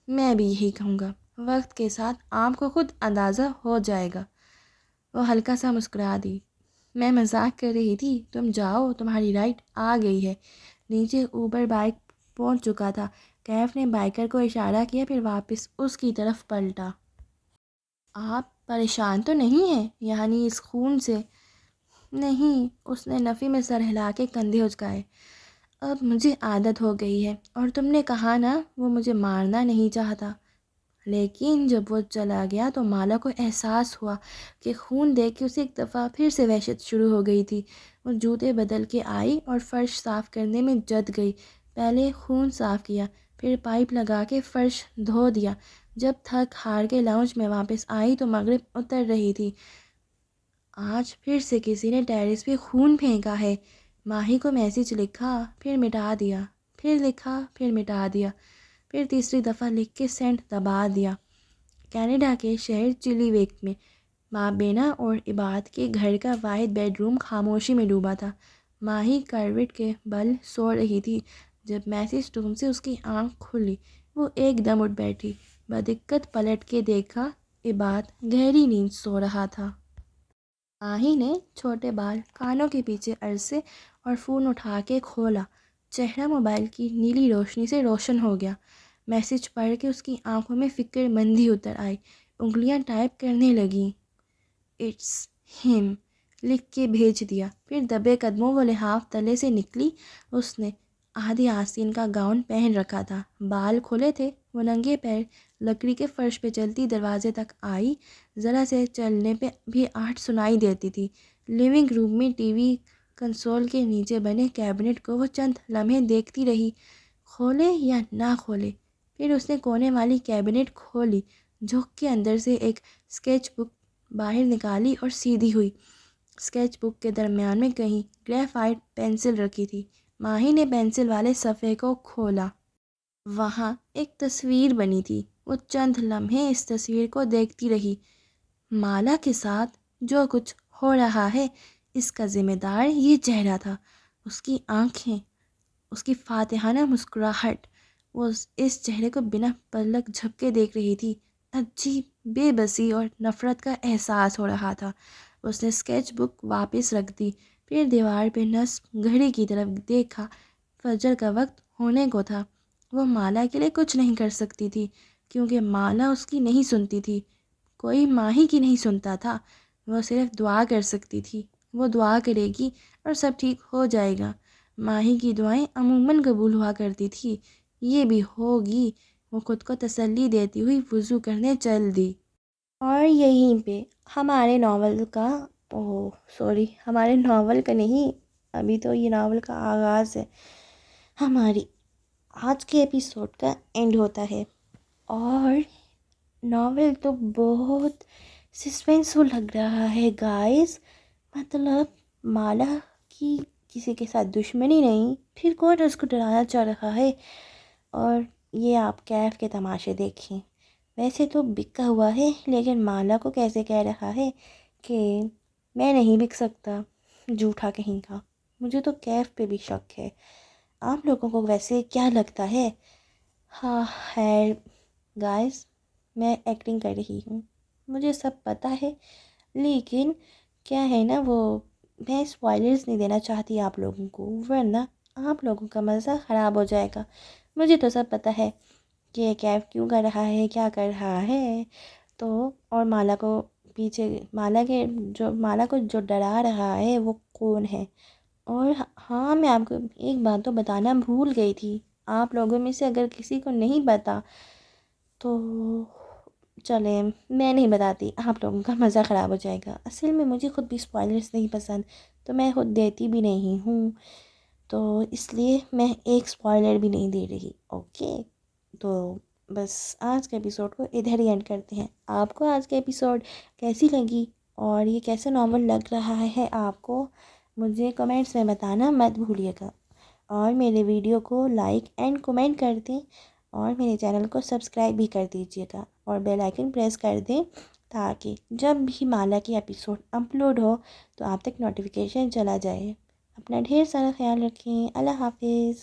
میں بھی یہی کہوں گا۔ وقت کے ساتھ آپ کو خود اندازہ ہو جائے گا۔ وہ ہلکا سا مسکرا دی۔ میں مذاق کر رہی تھی، تم جاؤ، تمہاری رائڈ آ گئی ہے۔ نیچے اوبر بائک پہنچ چکا تھا۔ کیف نے بائیکر کو اشارہ کیا، پھر واپس اس کی طرف پلٹا۔ آپ پریشان تو نہیں ہیں یعنی اس خون سے؟ نہیں، اس نے نفی میں سر ہلا کے کندھے اچکائے۔ اب مجھے عادت ہو گئی ہے، اور تم نے کہا نا وہ مجھے مارنا نہیں چاہتا۔ لیکن جب وہ چلا گیا تو مالا کو احساس ہوا کہ خون دیکھ کے اسے ایک دفعہ پھر سے وحشت شروع ہو گئی تھی۔ وہ جوتے بدل کے آئی اور فرش صاف کرنے میں جت گئی۔ پہلے خون صاف کیا، پھر پائپ لگا کے فرش دھو دیا۔ جب تھک ہار کے لاؤنج میں واپس آئی تو مغرب اتر رہی تھی۔ آج پھر سے کسی نے ٹیرس پہ خون پھینکا ہے۔ ماہی کو میسج لکھا، پھر مٹا دیا، پھر لکھا، پھر مٹا دیا، پھر تیسری دفعہ لکھ کے سینڈ دبا دیا۔ کینیڈا کے شہر چلی ویک میں مابینا اور عباد کے گھر کا واحد بیڈ روم خاموشی میں ڈوبا تھا۔ ماہی کروٹ کے بل سو رہی تھی جب میسج ٹون سے اس کی آنکھ کھلی۔ وہ ایک دم اٹھ بیٹھی، بدقت پلٹ کے دیکھا، عباد گہری نیند سو رہا تھا۔ ماہی نے چھوٹے بال کانوں کے پیچھے عرصے اور فون اٹھا کے کھولا۔ چہرہ موبائل کی نیلی روشنی سے روشن ہو گیا۔ میسج پڑھ کے اس کی آنکھوں میں فکر مندی اتر آئی، انگلیاں ٹائپ کرنے لگیں۔ اٹس ہم لکھ کے بھیج دیا، پھر دبے قدموں وہ لحاف تلے سے نکلی۔ اس نے آدھی آستین کا گاؤن پہن رکھا تھا، بال کھلے تھے۔ وہ ننگے پیر لکڑی کے فرش پہ چلتی دروازے تک آئی، ذرا سے چلنے پہ بھی آہٹ سنائی دیتی تھی۔ لیونگ روم میں ٹی وی کنسول کے نیچے بنے کیبنٹ کو وہ چند لمحے دیکھتی رہی، کھولے یا نہ کھولے۔ پھر اس نے کونے والی کیبنٹ کھولی، جھک کے اندر سے ایک اسکیچ بک باہر نکالی اور سیدھی ہوئی۔ اسکیچ بک کے درمیان میں کہیں گریفائٹ پینسل رکھی تھی۔ ماہی نے پینسل والے صفحے کو کھولا۔ وہاں ایک تصویر بنی تھی۔ وہ چند لمحے اس تصویر کو دیکھتی رہی۔ مالا کے ساتھ جو کچھ ہو رہا ہے، اس کا ذمہ دار یہ چہرہ تھا۔ اس کی آنکھیں، اس کی فاتحانہ مسکراہٹ، وہ اس چہرے کو بنا پلک جھپکے دیکھ رہی تھی۔ عجیب بے بسی اور نفرت کا احساس ہو رہا تھا۔ اس نے اسکیچ بک واپس رکھ دی، پھر دیوار پہ نصب گھڑی کی طرف دیکھا۔ فجر کا وقت ہونے کو تھا۔ وہ مالا کے لیے کچھ نہیں کر سکتی تھی، کیونکہ مالا اس کی نہیں سنتی تھی، کوئی ماہی کی نہیں سنتا تھا۔ وہ صرف دعا کر سکتی تھی۔ وہ دعا کرے گی اور سب ٹھیک ہو جائے گا۔ ماہی کی دعائیں عموماً قبول ہوا کرتی تھی، یہ بھی ہوگی۔ وہ خود کو تسلی دیتی ہوئی وضو کرنے چل دی۔ اور یہیں پہ ہمارے ناول کا ہمارے ناول کا نہیں، ابھی تو یہ ناول کا آغاز ہے، ہماری آج کے ایپیسوڈ کا اینڈ ہوتا ہے۔ اور ناول تو بہت سسپینسفل لگ رہا ہے گائز۔ مطلب مالا کی کسی کے ساتھ دشمنی نہیں، پھر کون اس کو ڈرانا چاہ رہا ہے؟ اور یہ آپ کیف کے تماشے دیکھیں، ویسے تو بکا ہوا ہے، لیکن مالا کو کیسے کہہ رہا ہے کہ میں نہیں بک سکتا، جھوٹا کہیں کا۔ مجھے تو کیف پہ بھی شک ہے۔ آپ لوگوں کو ویسے کیا لگتا ہے؟ ہاں خیر گائز، میں ایکٹنگ کر رہی ہوں، مجھے سب پتہ ہے، لیکن کیا ہے نا، وہ میں اسپوائلرز نہیں دینا چاہتی آپ لوگوں کو، ورنہ آپ لوگوں کا مزہ خراب ہو جائے گا۔ مجھے تو سب پتہ ہے کہ کیف کیوں کر رہا ہے، کیا کر رہا ہے، تو اور مالا کو جو ڈرا رہا ہے وہ کون ہے۔ اور ہاں، میں آپ کو ایک بات تو بتانا بھول گئی تھی، آپ لوگوں میں سے اگر کسی کو نہیں پتا تو چلیں میں نہیں بتاتی، آپ لوگوں کا مزہ خراب ہو جائے گا۔ اصل میں مجھے خود بھی اسپوائلرز نہیں پسند، تو میں خود دیتی بھی نہیں ہوں، تو اس لیے میں ایک اسپوائلر بھی نہیں دے رہی، اوکے؟ تو بس آج کے ایپیسوڈ کو ادھر ہی اینڈ کرتے ہیں۔ آپ کو آج کا ایپیسوڈ کیسی لگی اور یہ کیسا ناول لگ رہا ہے آپ کو، مجھے کمنٹس میں بتانا مت بھولیے گا، اور میرے ویڈیو کو لائک اینڈ کمنٹ کر دیں، اور میرے چینل کو سبسکرائب بھی کر دیجیے گا، اور بیل آئیکن پریس کر دیں تاکہ جب بھی مالا کی ایپیسوڈ اپلوڈ ہو تو آپ تک نوٹیفیکیشن چلا جائے۔ اپنا ڈھیر سارا خیال رکھیں۔ اللہ حافظ۔